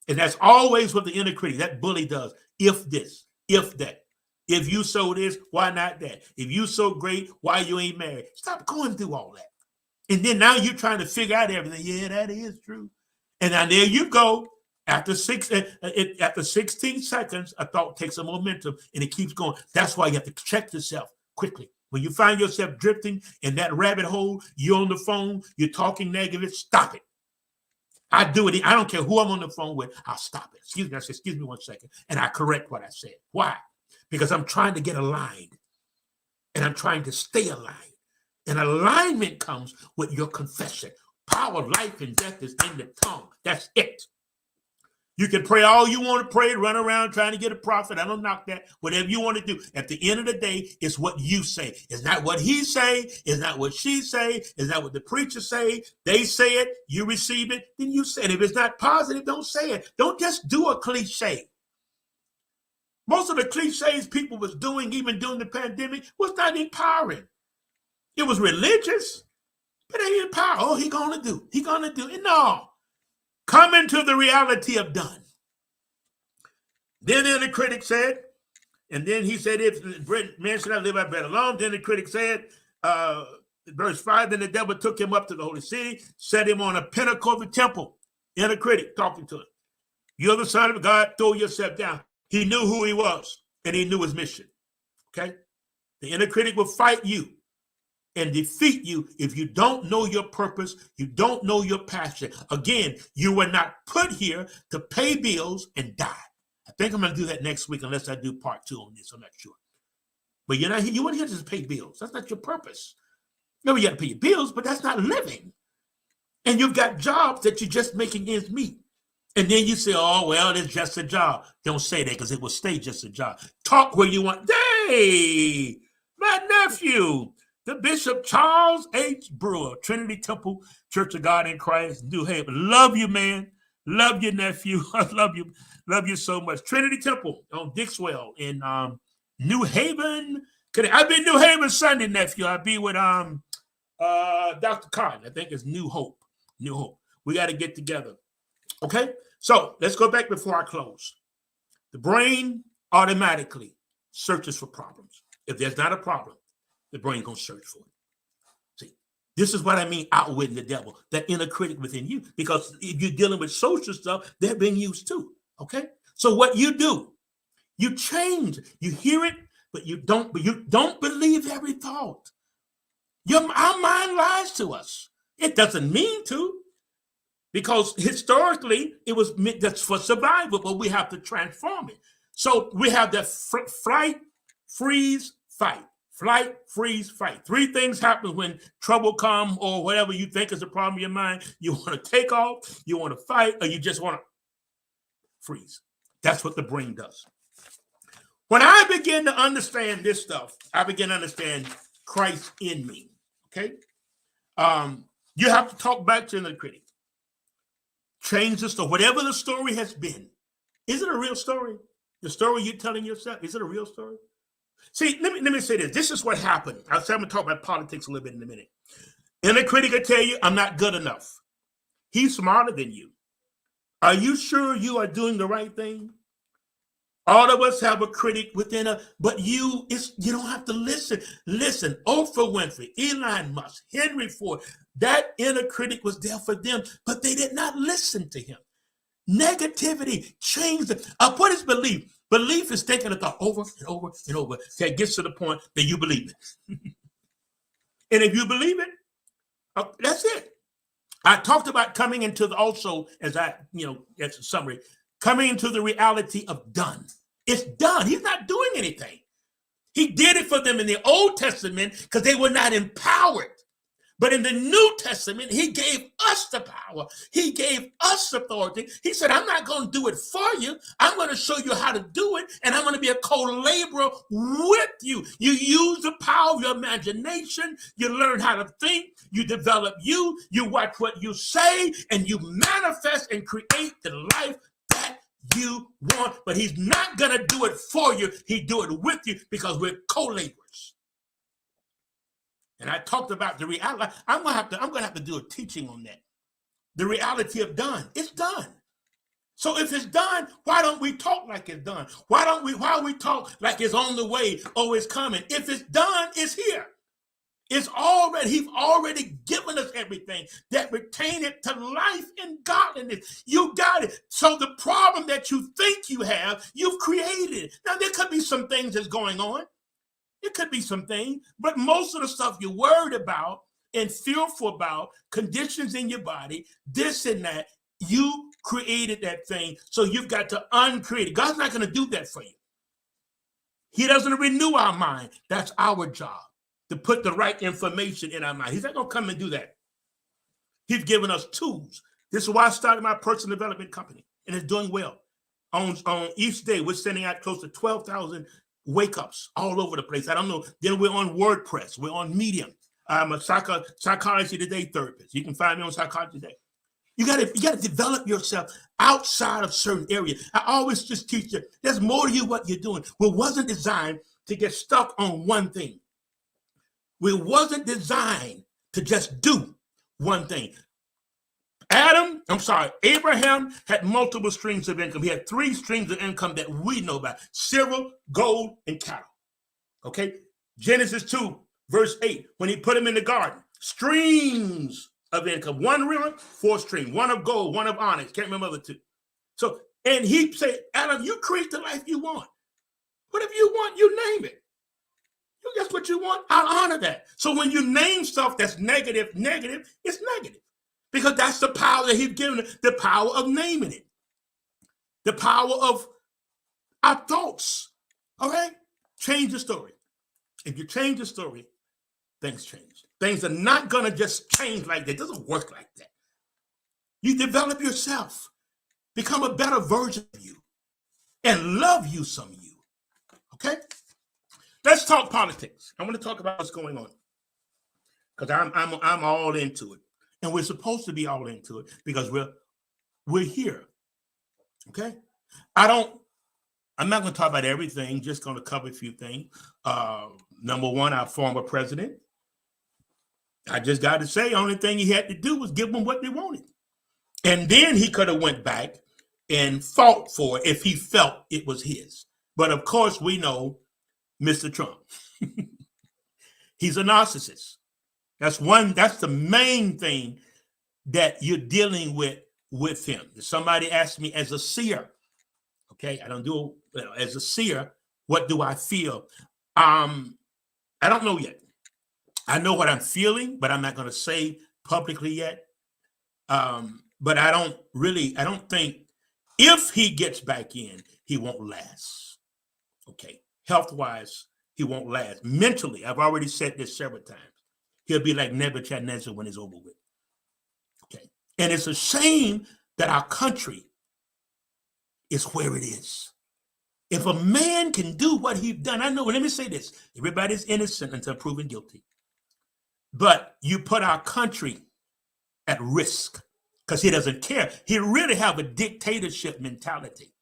A: And that's always what the inner critic, that bully does. If this, if that. If you so this, why not that? If you so great, why you ain't married? Stop going through all that. And then now you're trying to figure out everything. Yeah, that is true. And now there you go. After 16 seconds, a thought takes a momentum and it keeps going. That's why you have to check yourself quickly. When you find yourself drifting in that rabbit hole, you're on the phone, you're talking negative, stop it. I do it. I don't care who I'm on the phone with. I'll stop it. Excuse me. I say, excuse me 1 second. And I correct what I said. Why? Because I'm trying to get aligned. And I'm trying to stay aligned. And alignment comes with your confession. Power, life, and death is in the tongue. That's it. You can pray all you want to pray, run around trying to get a prophet. I don't knock that. Whatever you want to do. At the end of the day, it's what you say. It's not what he say. It's not what she say. It's not what the preacher say. They say it. You receive it. Then you say it. If it's not positive, don't say it. Don't just do a cliche. Most of the cliches people was doing, even during the pandemic, was not empowering. It was religious, but it ain't empowering. Oh, he gonna do. He gonna do it. No. Come into the reality of done. Then the critic said, and then he said, if man should not live by bread alone, then the critic said, verse 5, then the devil took him up to the holy city, set him on a pinnacle of the temple. Inner critic talking to him. You're the Son of God, throw yourself down. He knew who he was, and he knew his mission. Okay? The inner critic will fight you and defeat you if you don't know your purpose, you don't know your passion. Again, you were not put here to pay bills and die. I think I'm going to do that next week unless I do part 2 on this. I'm not sure. But you're not here. You weren't here to pay bills. That's not your purpose. No, you got to pay your bills, but that's not living. And you've got jobs that you're just making ends meet. And then you say, oh, well, it's just a job. Don't say that because it will stay just a job. Talk where you want. Hey, my nephew, the Bishop Charles H. Brewer, Trinity Temple Church of God in Christ, New Haven. Love you, man. Love you, nephew. I love you. Love you so much. Trinity Temple on Dixwell in New Haven. I'll be in New Haven Sunday, nephew. I'll be with Dr. Cotton. I think it's New Hope. New Hope. We got to get together. Okay? So let's go back before I close. The brain automatically searches for problems. If there's not a problem, the brain gonna search for it. See, this is what I mean outwitting the devil, that inner critic within you. Because if you're dealing with social stuff, they're being used too. Okay? So what you do, you change. You hear it, but you don't believe every thought. Our mind lies to us. It doesn't mean to, because historically it was meant that's for survival, but we have to transform it. So we have that flight, freeze, fight. Flight, freeze, fight. 3 things happen when trouble comes or whatever you think is a problem in your mind. You want to take off, you want to fight, or you just want to freeze. That's what the brain does. When I begin to understand this stuff, I begin to understand Christ in me. Okay? You have to talk back to the critic. Change the story. Whatever the story has been. Is it a real story? The story you're telling yourself, is it a real story? See, let me say this. This is what happened. I'm going to talk about politics a little bit in a minute. And the critic will tell you, I'm not good enough. He's smarter than you. Are you sure you are doing the right thing? All of us have a critic within us, but you don't have to listen. Listen, Oprah Winfrey, Elon Musk, Henry Ford, that inner critic was there for them, but they did not listen to him. Negativity changed it. What is belief? Belief is thinking a thought over and over and over till it gets to the point that you believe it. And if you believe it, that's it. I talked about coming into also, as a summary, coming into the reality of done. It's done. He's not doing anything. He did it for them in the Old Testament because they were not empowered. But in the New Testament, he gave us the power. He gave us authority. He said, I'm not going to do it for you. I'm going to show you how to do it, and I'm going to be a co-laborer with you. You use the power of your imagination. You learn how to think. You develop you. You watch what you say, and you manifest and create the life that you want. But he's not going to do it for you. He'll do it with you because we're co-laborers. And I talked about the reality. I'm gonna have to do a teaching on that. The reality of done. It's done. So if it's done, why don't we talk like it's done? Why we talk like it's on the way or it's coming? If it's done, it's here. He's already given us everything that pertaineth to life and godliness. You got it. So the problem that you think you have, you've created. Now there could be some things that's going on. It could be something, but most of the stuff you're worried about and fearful about, conditions in your body, this and that, you created that thing, so you've got to uncreate it. God's not going to do that for you. He doesn't renew our mind. That's our job, to put the right information in our mind. He's not going to come and do that. He's given us tools. This is why I started my personal development company, and it's doing well. On each day, we're sending out close to 12,000 wake-ups all over the place. I don't know. Then we're on WordPress. We're on Medium. I'm a Psychology Today therapist. You can find me on Psychology Today. You got to develop yourself outside of certain areas. I always just teach you, there's more to you what you're doing. We wasn't designed to get stuck on one thing. We wasn't designed to just do one thing. Abraham had multiple streams of income. He had 3 streams of income that we know about: silver, gold, and cattle. Okay? Genesis 2, verse 8, when he put him in the garden, streams of income. 1 river, 4 streams. 1 of gold, 1 of onyx. Can't remember the 2. So, and he said, Adam, you create the life you want. Whatever you want, you name it. You guess what you want? I'll honor that. So when you name stuff that's negative, it's negative. Because that's the power that he's given us, the power of naming it. The power of our thoughts. All right? Change the story. If you change the story, things change. Things are not going to just change like that. It doesn't work like that. You develop yourself. Become a better version of you. And love you some you. Okay? Let's talk politics. I want to talk about what's going on. Because I'm all into it. And we're supposed to be all into it because we're here. Okay? I'm not going to talk about everything, just going to cover a few things. Number one, our former president. I just got to say, only thing he had to do was give them what they wanted. And then he could have went back and fought for it if he felt it was his. But of course, we know Mr. Trump. He's a narcissist. That's the main thing that you're dealing with him. Somebody asked me as a seer, okay, I don't do, as a seer, what do I feel? I don't know yet. I know what I'm feeling, but I'm not going to say publicly yet. But I don't think if he gets back in, he won't last. Okay. Health-wise, he won't last. Mentally, I've already said this several times. He'll be like Nebuchadnezzar when it's over with. Okay. And it's a shame that our country is where it is. If a man can do what he's done, I know, let me say this, everybody's innocent until proven guilty. But you put our country at risk because he doesn't care. He really have a dictatorship mentality.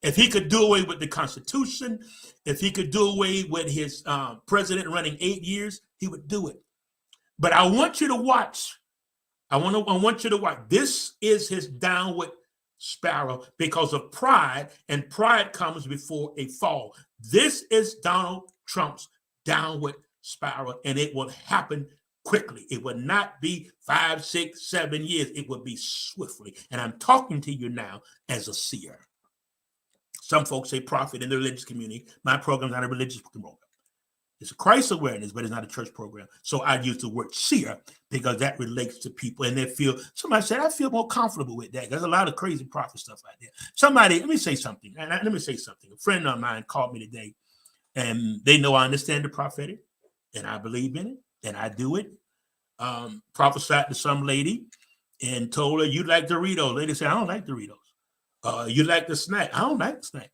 A: If he could do away with the Constitution, if he could do away with his president running 8 years, he would do it. But I want you to watch. I want you to watch. This is his downward spiral because of pride, and pride comes before a fall. This is Donald Trump's downward spiral, and it will happen quickly. It will not be 5, 6, 7 years. It will be swiftly. And I'm talking to you now as a seer. Some folks say prophet in the religious community. My program is not a religious program. It's a Christ awareness, but it's not a church program. So I use the word seer because that relates to people, and they feel, somebody said, I feel more comfortable with that. There's a lot of crazy prophet stuff out there. Somebody, let me say something. A friend of mine called me today, and they know I understand the prophetic, and I believe in it, and I do it. Prophesied to some lady and told her, you like Doritos. Lady said, I don't like Doritos. You like the snack? I don't like the snack.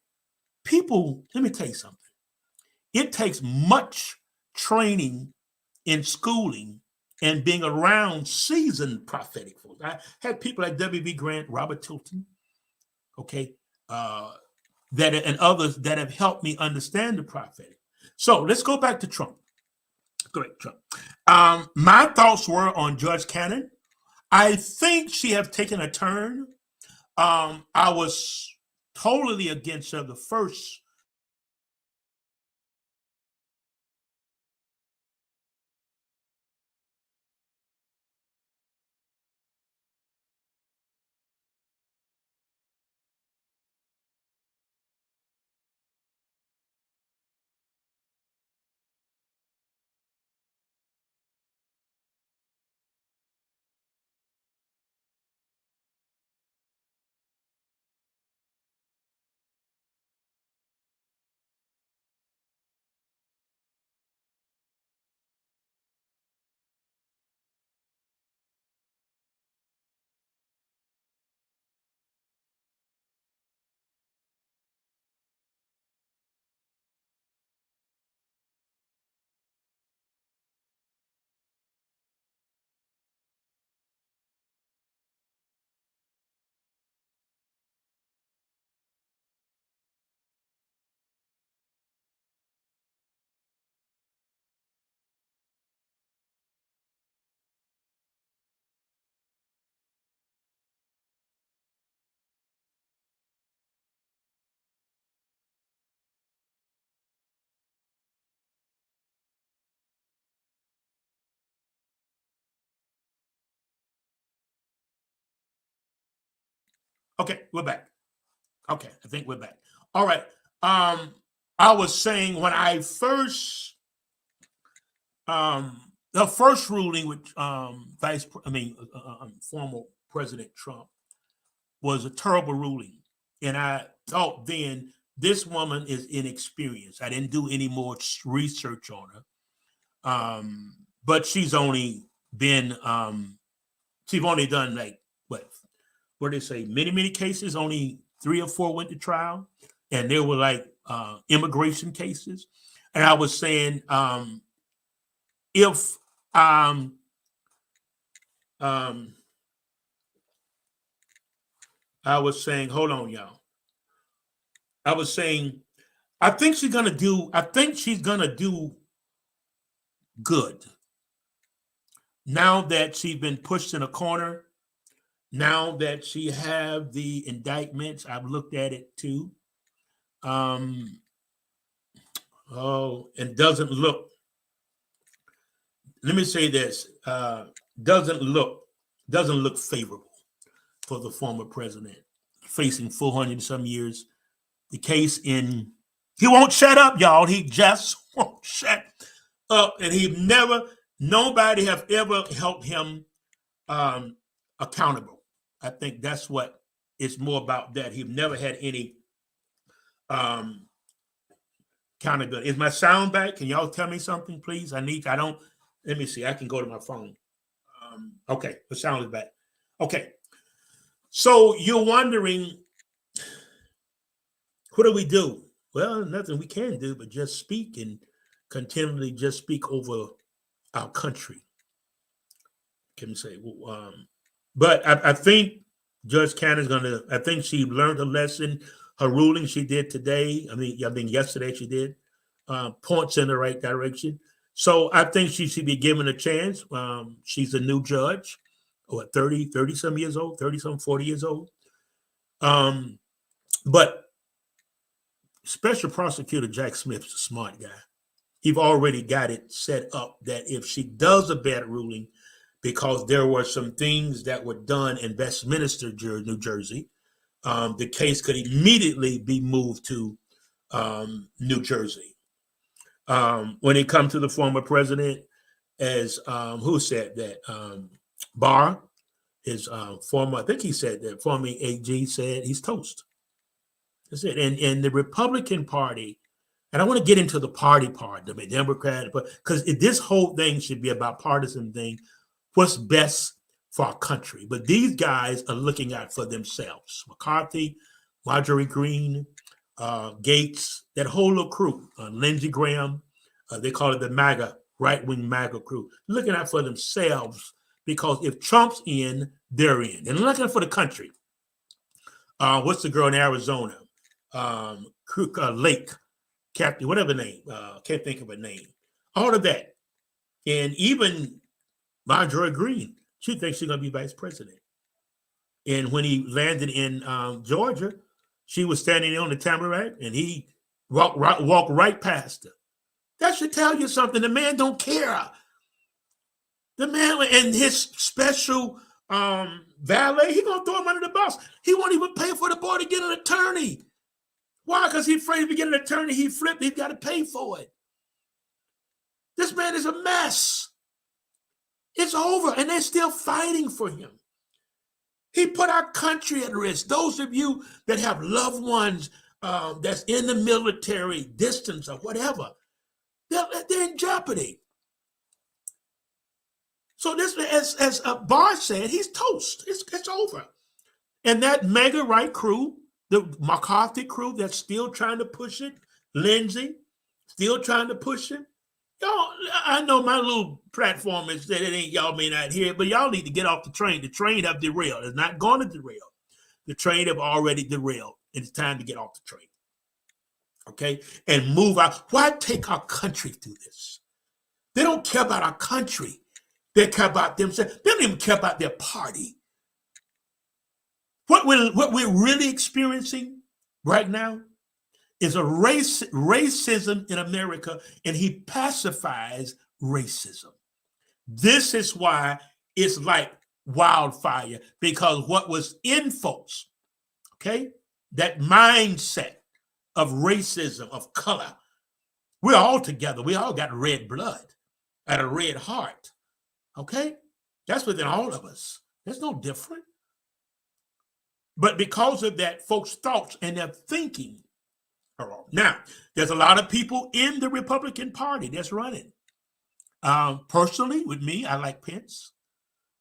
A: People, let me tell you something. It takes much training in schooling and being around seasoned prophetic folks. I had people like W.B. Grant, Robert Tilton, okay, and others that have helped me understand the prophetic. So let's go back to Trump. Correct, Trump. My thoughts were on Judge Cannon. I think she has taken a turn. I was totally against her the first. Okay, we're back. Okay, I think we're back. All right. I was saying when I first, the first ruling with former President Trump was a terrible ruling, and I thought then this woman is inexperienced. I didn't do any more research on her, but she's only been, she's only done like what they say, many cases. Only 3 or 4 went to trial, and there were like immigration cases. And I was saying, if I was saying, hold on, y'all. I was saying, I think she's gonna do good. Now that she's been pushed in a corner, now that she have the indictments, I've looked at it too. And doesn't look, let me say this, doesn't look favorable for the former president, facing 400 some years. The case he won't shut up, y'all. He just won't shut up. And nobody have ever held him accountable. I think that's what it's more about, that he've never had any accountability. Is my sound back? Can y'all tell me something, please? let me see. I can go to my phone. Okay, the sound is back. Okay. So you're wondering, what do we do? Well, nothing we can do but just speak and continually just speak over our country. Can we say? But I think Judge Cannon is going to. I think she learned a lesson. Her ruling she did today. I mean yesterday she did points in the right direction. So I think she should be given a chance. She's a new judge, what 30 some years old, 30 some 40 years old. But Special Prosecutor Jack Smith is a smart guy. He's already got it set up that if she does a bad ruling, because there were some things that were done in Westminster, New Jersey, the case could immediately be moved to New Jersey. When it comes to the former president, as who said that? Barr, his former, I think he said that former AG said he's toast. That's it. And the Republican Party, and I want to get into the party part, the Democrat, but because this whole thing should be about partisan thing, what's best for our country. But these guys are looking out for themselves. McCarthy, Marjorie Greene, Gates, that whole little crew, Lindsey Graham, they call it the MAGA, right-wing MAGA crew, looking out for themselves because if Trump's in, they're in. And looking for the country. What's the girl in Arizona? Lake, Captain, whatever name. Can't think of a name. All of that. And even Marjorie Greene, she thinks she's going to be vice president. And when he landed in Georgia, she was standing on the tamarack and he walked right past her. That should tell you something. The man don't care. The man and his special valet, he going to throw him under the bus. He won't even pay for the boy to get an attorney. Why? Because he's afraid to get an attorney. He flipped. He's got to pay for it. This man is a mess. It's over, and they're still fighting for him. He put our country at risk. Those of you that have loved ones that's in the military, distance or whatever, they're in jeopardy. So this, as Barr said, he's toast. It's over. And that mega right crew, the McCarthy crew that's still trying to push it, Lindsey, still trying to push it. Y'all, I know my little platform is that it ain't, y'all may not hear it, but y'all need to get off the train. The train have derailed. It's not going to derail. The train have already derailed. It's time to get off the train. Okay? And move out. Why take our country through this? They don't care about our country. They care about themselves. They don't even care about their party. What we're really experiencing right now is a racism in America, and he pacifies racism. This is why it's like wildfire, because what was in folks, okay, that mindset of racism, of color, we're all together. We all got red blood and a red heart, okay? That's within all of us. There's no different. But because of that, folks' thoughts and their thinking are wrong. Now, there's a lot of people in the Republican Party that's running. Personally, with me, I like Pence.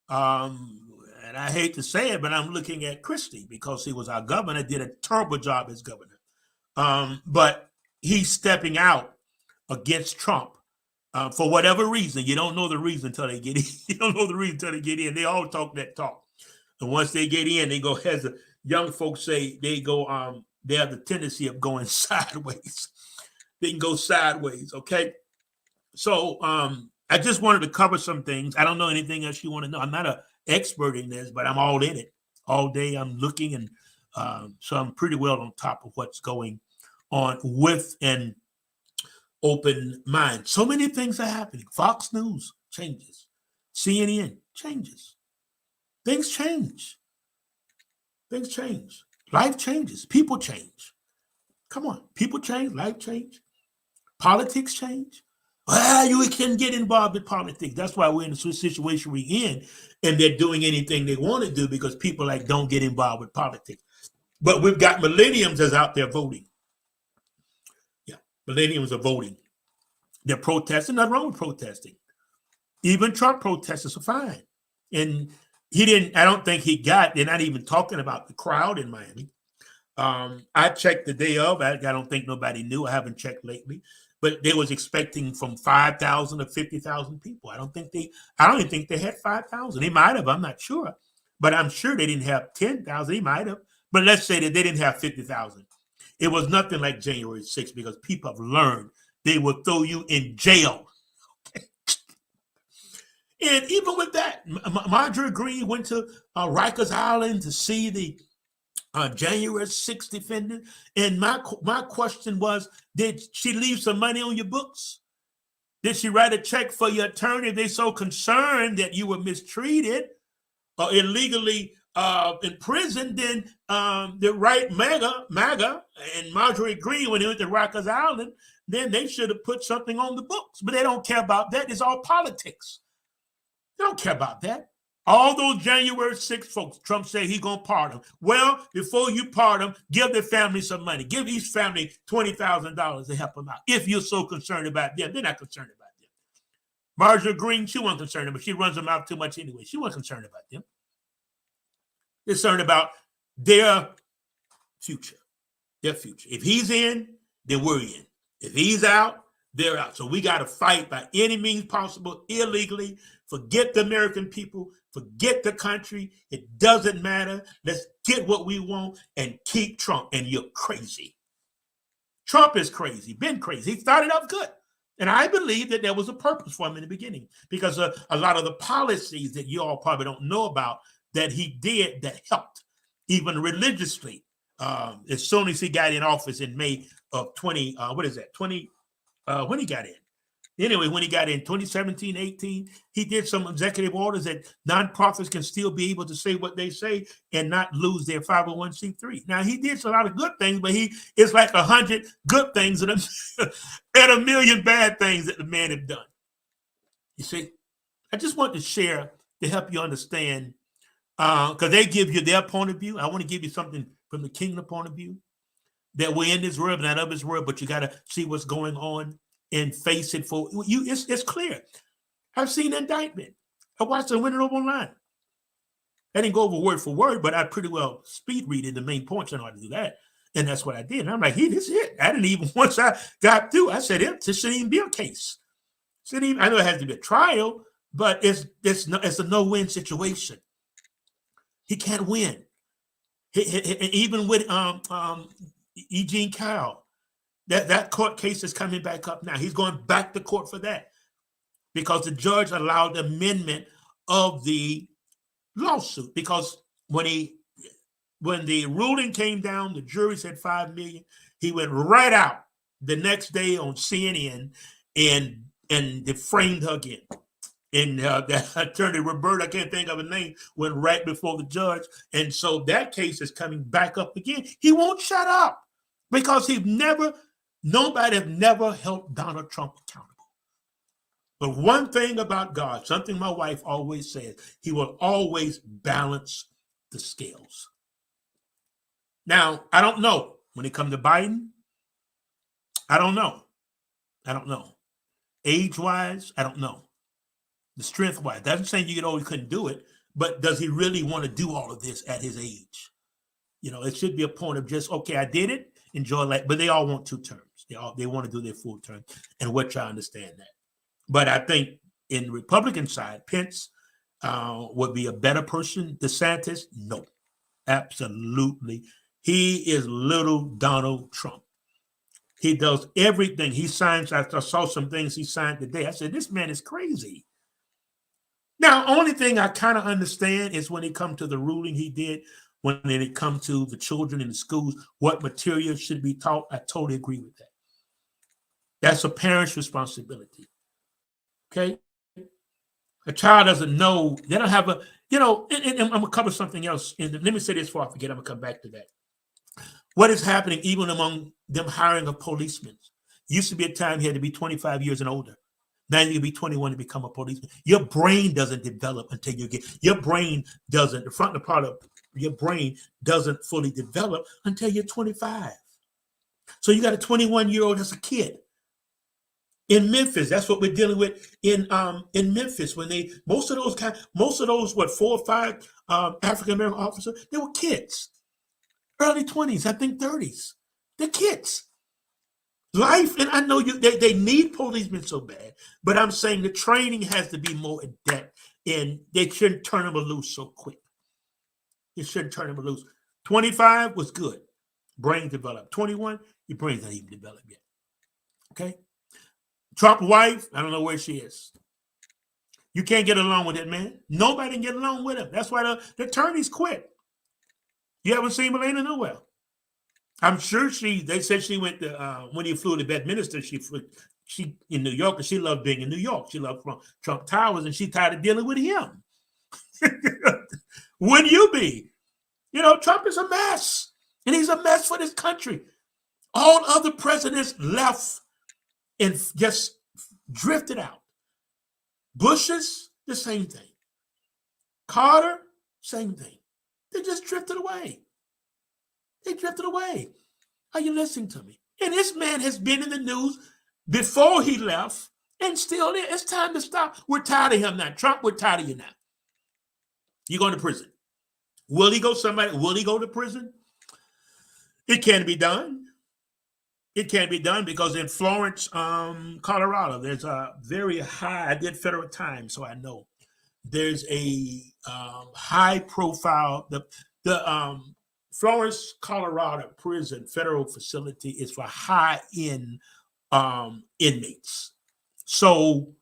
A: And I hate to say it, but I'm looking at Christie because he was our governor, did a terrible job as governor. But he's stepping out against Trump for whatever reason. You don't know the reason until they get in. You don't know the reason until they get in. They all talk that talk. And once they get in, they go, as the young folks say, they go, they have the tendency of going sideways. They can go sideways, okay? So I just wanted to cover some things. I don't know anything else you want to know. I'm not an expert in this, but I'm all in it. All day I'm looking, and so I'm pretty well on top of what's going on with an open mind. So many things are happening. Fox News changes. CNN changes. Things change. Things change. Life changes. People change. Come on. People change. Life change. Politics change. Well, you can get involved in politics. That's why we're in the situation we're in, and they're doing anything they want to do because people like don't get involved with politics. But we've got millennials that's out there voting. Yeah, millennials are voting. They're protesting. Nothing wrong with protesting. Even Trump protesters are fine. And he didn't, I don't think he got, they're not even talking about the crowd in Miami. I checked the day of. I don't think nobody knew. I haven't checked lately, but they was expecting from 5,000 to 50,000 people. I don't even think they had 5,000. They might have. I'm not sure, but I'm sure they didn't have 10,000. They might have, but let's say that they didn't have 50,000. It was nothing like January 6th because people have learned they will throw you in jail. And even with that, Marjorie Greene went to Rikers Island to see the January 6th defendant. And my question was, did she leave some money on your books? Did she write a check for your attorney if they're so concerned that you were mistreated or illegally in prison? Then the right MAGA and Marjorie Greene, when they went to Rikers Island, then they should have put something on the books. But they don't care about that. It's all politics. They don't care about that. All those January 6th folks, Trump said he's going to pardon them. Well, before you pardon them, give their family some money. Give each family $20,000 to help them out. If you're so concerned about them, they're not concerned about them. Marjorie Greene, she wasn't concerned about them. She runs them out too much anyway. She wasn't concerned about them. They're concerned about their future. Their future. If he's in, then we're in. If he's out, they're out. So we got to fight by any means possible, illegally. Forget the American people. Forget the country. It doesn't matter. Let's get what we want and keep Trump. And you're crazy. Trump is crazy, been crazy. He started off good. And I believe that there was a purpose for him in the beginning because a lot of the policies that you all probably don't know about that he did that helped, even religiously. As soon as he got in office in May of 20, when he got in. Anyway, when he got in 2017, 18, he did some executive orders that nonprofits can still be able to say what they say and not lose their 501c3. Now, he did a lot of good things, but it's like 100 good things and a million bad things that the man had done. You see, I just want to share to help you understand, because they give you their point of view. I want to give you something from the kingdom point of view, that we're in this world, not of this world, but you got to see what's going on and face it for you. It's clear. I've seen indictment. I watched it, went it over online. I didn't go over word for word, but I pretty well speed read the main points. I know how to do that. And that's what I did. And I'm like, this is it. I didn't even, once I got through, I said, it shouldn't even be a case. I know it has to be a trial, but it's a no-win situation. He can't win. Even with Eugene Kyle, that court case is coming back up now. He's going back to court for that because the judge allowed amendment of the lawsuit. Because when the ruling came down, the jury said $5 million. He went right out the next day on CNN and they framed her again. And the attorney, Roberta, I can't think of her name, went right before the judge. And so that case is coming back up again. He won't shut up because nobody have never held Donald Trump accountable. But one thing about God, something my wife always says, he will always balance the scales. Now, I don't know. When it comes to Biden, I don't know. Age-wise, I don't know. The strength-wise. Doesn't say you get old, he couldn't do it, but does he really want to do all of this at his age? It should be a point of just, okay, I did it, enjoy life, but they all want 2 terms. They want to do their full term, and which I understand that. But I think in the Republican side, Pence would be a better person. DeSantis, no, absolutely. He is little Donald Trump. He does everything. He signs. I saw some things he signed today. I said, this man is crazy. Now, only thing I kind of understand is when it comes to the ruling he did, when it comes to the children in the schools, what material should be taught. I totally agree with that. That's a parent's responsibility. Okay? A child doesn't know. They don't have and I'm going to cover something else. Let me say this before I forget. I'm going to come back to that. What is happening even among them hiring of policemen? Used to be a time you had to be 25 years and older. Now you can be 21 to become a policeman. Your brain doesn't develop until your brain doesn't, the front part of your brain doesn't fully develop until you're 25. So you got a 21-year-old that's a kid. In Memphis, that's what we're dealing with in Memphis. When most of those 4 or 5 African American officers, they were kids. early 20s, I think 30s. They're kids. Life, and I know they need policemen so bad, but I'm saying the training has to be more in depth, and they shouldn't turn them loose so quick. You shouldn't turn them loose. 25 was good. Brain developed. 21, your brain's not even developed yet. Okay? Trump's wife, I don't know where she is. You can't get along with that man. Nobody can get along with him. That's why the attorneys quit. You haven't seen Melania nowhere. I'm sure they said she went to, when he flew to Bedminster, she in New York, and she loved being in New York. She loved Trump Towers, and she tired of dealing with him. Wouldn't you be? You know, Trump is a mess, and he's a mess for this country. All other presidents left and just drifted out. Bush's, the same thing. Carter, same thing. They just drifted away. They drifted away. Are you listening to me? And this man has been in the news before he left and still there. It's time to stop. We're tired of him now. Trump, we're tired of you now. You're going to prison. Will he go to prison? It can be done. It can be done because in Florence, Colorado, there's a very high, I did federal time, so I know. There's a high profile, the Florence, Colorado prison federal facility is for high-end inmates. So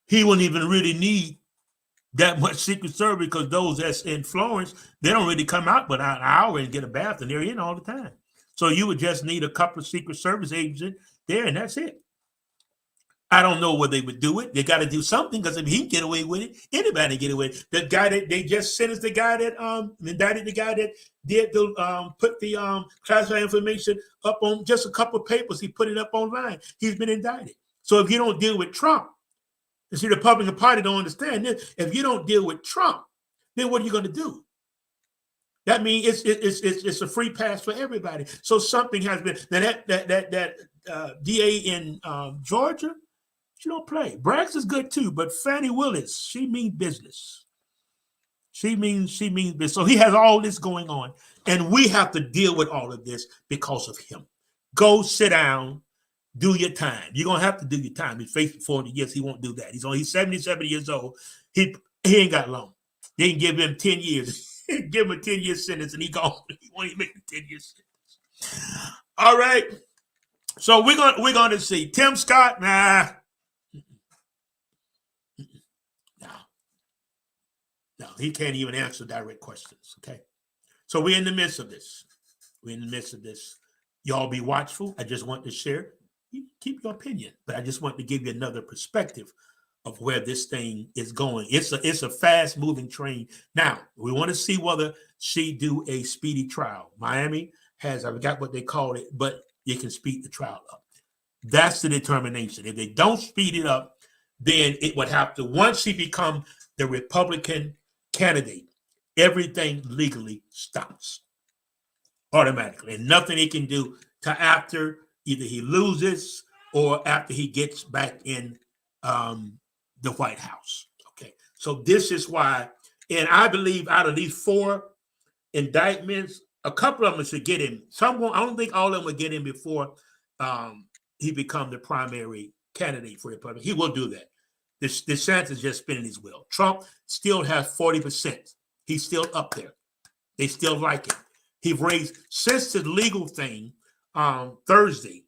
A: he wouldn't even really need that much Secret Service because those that's in Florence, they don't really come out but an hour and get a bath, and they're in all the time. So you would just need a couple of Secret Service agents there, and that's it. I don't know where they would do it. They got to do something because if he can get away with it, anybody can get away with it. The guy that they just sentenced, the guy that indicted the guy that did the put the classified information up on just a couple of papers, he put it up online. He's been indicted. So if you don't deal with Trump, you see, the Republican Party don't understand this. If you don't deal with Trump, then what are you going to do? That means it's a free pass for everybody. So something has been that DA in Georgia. She don't play. Braggs is good too, but Fannie Willis, she means business. She means business. So he has all this going on, and we have to deal with all of this because of him. Go sit down, do your time. You're gonna have to do your time. He's facing 40 years. He won't do that. He's 77 years old. He ain't got long. They can give him 10 years. Give him a 10-year sentence, and he gone. He won't even make a 10-year sentence. All right. So we're gonna see Tim Scott. Nah. No, he can't even answer direct questions, okay? So we're in the midst of this. Y'all be watchful. I just want to share. You keep your opinion, but I just want to give you another perspective of where this thing is going. It's a fast-moving train. Now, we want to see whether she do a speedy trial. Miami has, I forgot what they called it, but you can speed the trial up. That's the determination. If they don't speed it up, then it would have to, once she become the Republican candidate, everything legally stops automatically, and nothing he can do to after either he loses or after he gets back in the White House. Okay, so this is why, and I believe out of these 4 indictments, a couple of them should get him. Some won't. I don't think all of them will get him before he become the primary candidate for the Republican. He will do that. DeSantis is just spinning his wheel. Trump still has 40%. He's still up there. They still like him. He raised, since the legal thing Thursday,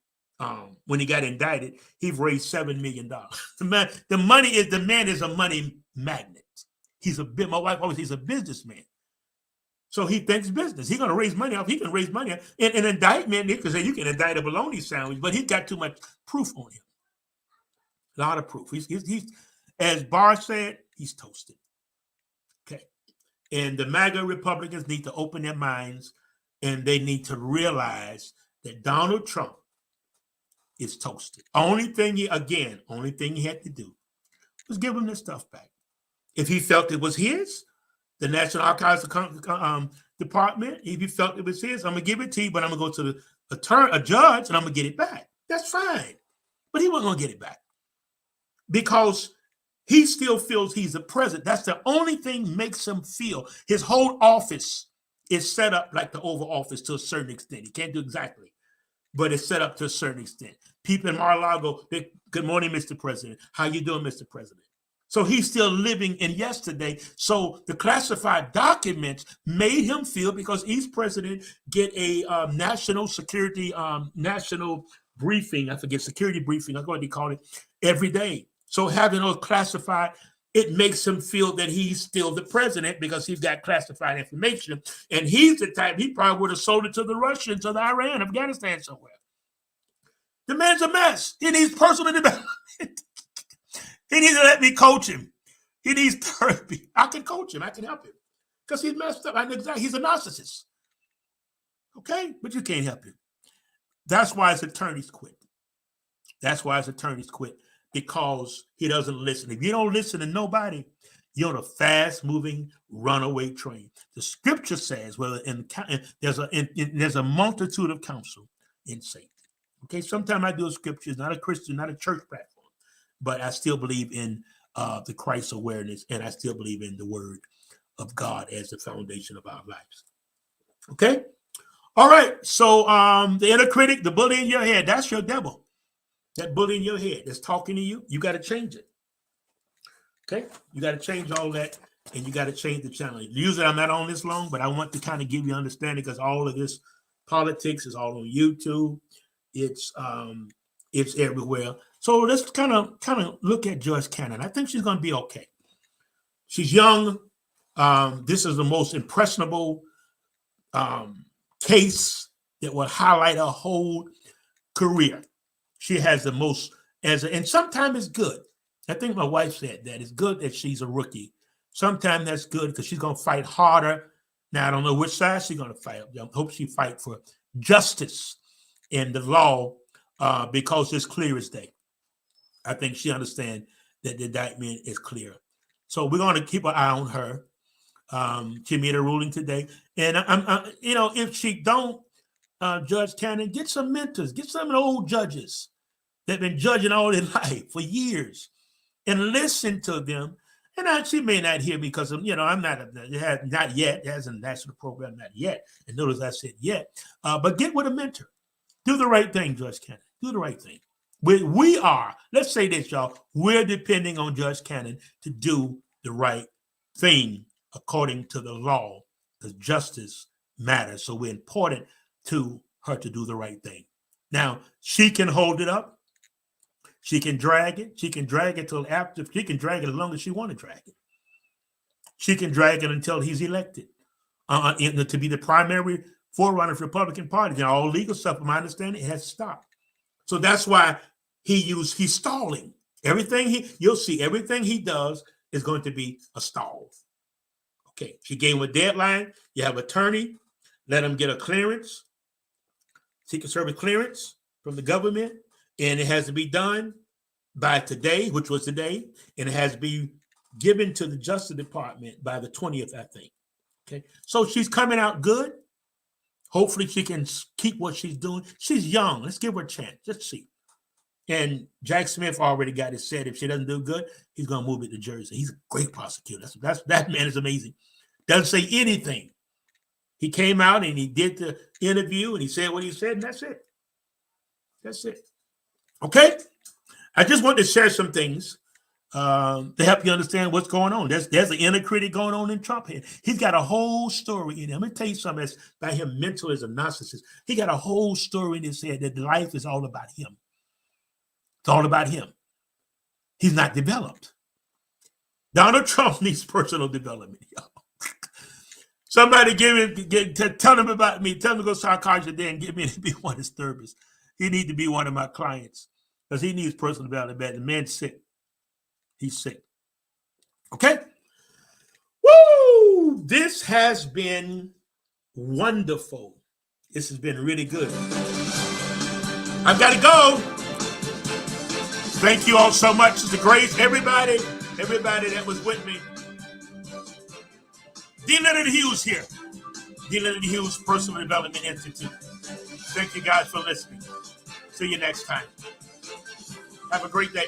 A: when he got indicted, he raised $7 million. The man is a money magnet. My wife always, he's a businessman. So he thinks business. He's going to raise money off. He can raise money. In an indictment, they could say you can indict a bologna sandwich, but he's got too much proof on him. A lot of proof. He's as Barr said, he's toasted. Okay. And the MAGA Republicans need to open their minds, and they need to realize that Donald Trump is toasted. Only thing he had to do was give him this stuff back. If he felt it was his, the National Archives Department, if he felt it was his, I'm going to give it to you, but I'm going to go to a judge, and I'm going to get it back. That's fine. But he wasn't going to get it back, because he still feels he's the president. That's the only thing makes him feel. His whole office It's set up like the Oval Office to a certain extent. You can't do exactly, but it's set up to a certain extent. People in Mar-a-Lago, good morning, Mr. President. How you doing, Mr. President? So he's still living in yesterday. So the classified documents made him feel, because each president get a national security, national briefing, I forget, security briefing, I'm going to call it, every day. So having those classified, it makes him feel that he's still the president because he's got classified information. And he's the type, he probably would have sold it to the Russians or the Iran, Afghanistan somewhere. The man's a mess. He needs personal development. He needs to let me coach him. He needs therapy. I can coach him. I can help him because he's messed up. He's a narcissist. Okay? But you can't help him. That's why his attorneys quit. That's why his attorneys quit, because he doesn't listen. If you don't listen to nobody, you're on a fast-moving runaway train. The scripture says, well, there's a multitude of counsel in Satan. Okay? Sometimes I do a scripture. It's not a Christian, not a church platform. But I still believe in the Christ awareness, and I still believe in the word of God as the foundation of our lives. Okay? All right. So the inner critic, the bully in your head, that's your devil. That bully in your head that's talking to you, you got to change it. Okay? You got to change all that, and you got to change the channel. Usually I'm not on this long, but I want to kind of give you understanding, because all of this politics is all on YouTube. It's everywhere. So let's kind of look at Judge Cannon. I think she's going to be okay. She's young. This is the most impressionable case that will highlight her whole career. She has the most, and sometimes it's good. I think my wife said that it's good that she's a rookie. Sometimes that's good because she's going to fight harder. Now, I don't know which side she's going to fight. I hope she fight for justice in the law, because it's clear as day. I think she understands that the indictment is clear. So we're going to keep an eye on her. She made a ruling today. And, if she don't, Judge Cannon, get some mentors. Get some of the old judges that have been judging all their life for years and listen to them. And she may not hear me because, I'm not yet. It hasn't a national program, not yet. And notice I said yet. But get with a mentor. Do the right thing, Judge Cannon. Do the right thing. We are, let's say this, y'all, we're depending on Judge Cannon to do the right thing according to the law, because justice matters. So we're important to her to do the right thing. Now, she can hold it up. She can drag it. She can drag it till after. She can drag it as long as she wants to drag it. She can drag it until he's elected to be the primary forerunner of the Republican Party. And all legal stuff, from my understanding, it has stopped. So that's why he's stalling. You'll see everything he does is going to be a stall. Okay, she gave him a deadline. You have an attorney, let him get a clearance, Secret Service clearance from the government, and it has to be done by today, which was today, and it has to be given to the Justice Department by the 20th, I think. Okay, so she's coming out good. Hopefully she can keep what she's doing. She's young. Let's give her a chance. Let's see. And Jack Smith already got it said. If she doesn't do good, he's going to move it to Jersey. He's a great prosecutor. That man is amazing. Doesn't say anything. He came out and he did the interview and he said what he said, and that's it. That's it. Okay? I just want to share some things to help you understand what's going on. There's an inner critic going on in Trump here. He's got a whole story in him. I'm going to tell you something that's about him mental as a narcissist. He got a whole story in his head that life is all about him. It's all about him. He's not developed. Donald Trump needs personal development, y'all. Somebody tell him about me. Tell him to go to psychiatrist today and get me to be one of his therapists. He needs to be one of my clients because he needs personal development. The man's sick. He's sick. Okay? Woo! This has been wonderful. This has been really good. I've got to go. Thank you all so much. Sister Grace, everybody that was with me. D. Leonard Hughes here. D. Leonard Hughes Personal Development Institute. Thank you guys for listening. See you next time. Have a great day.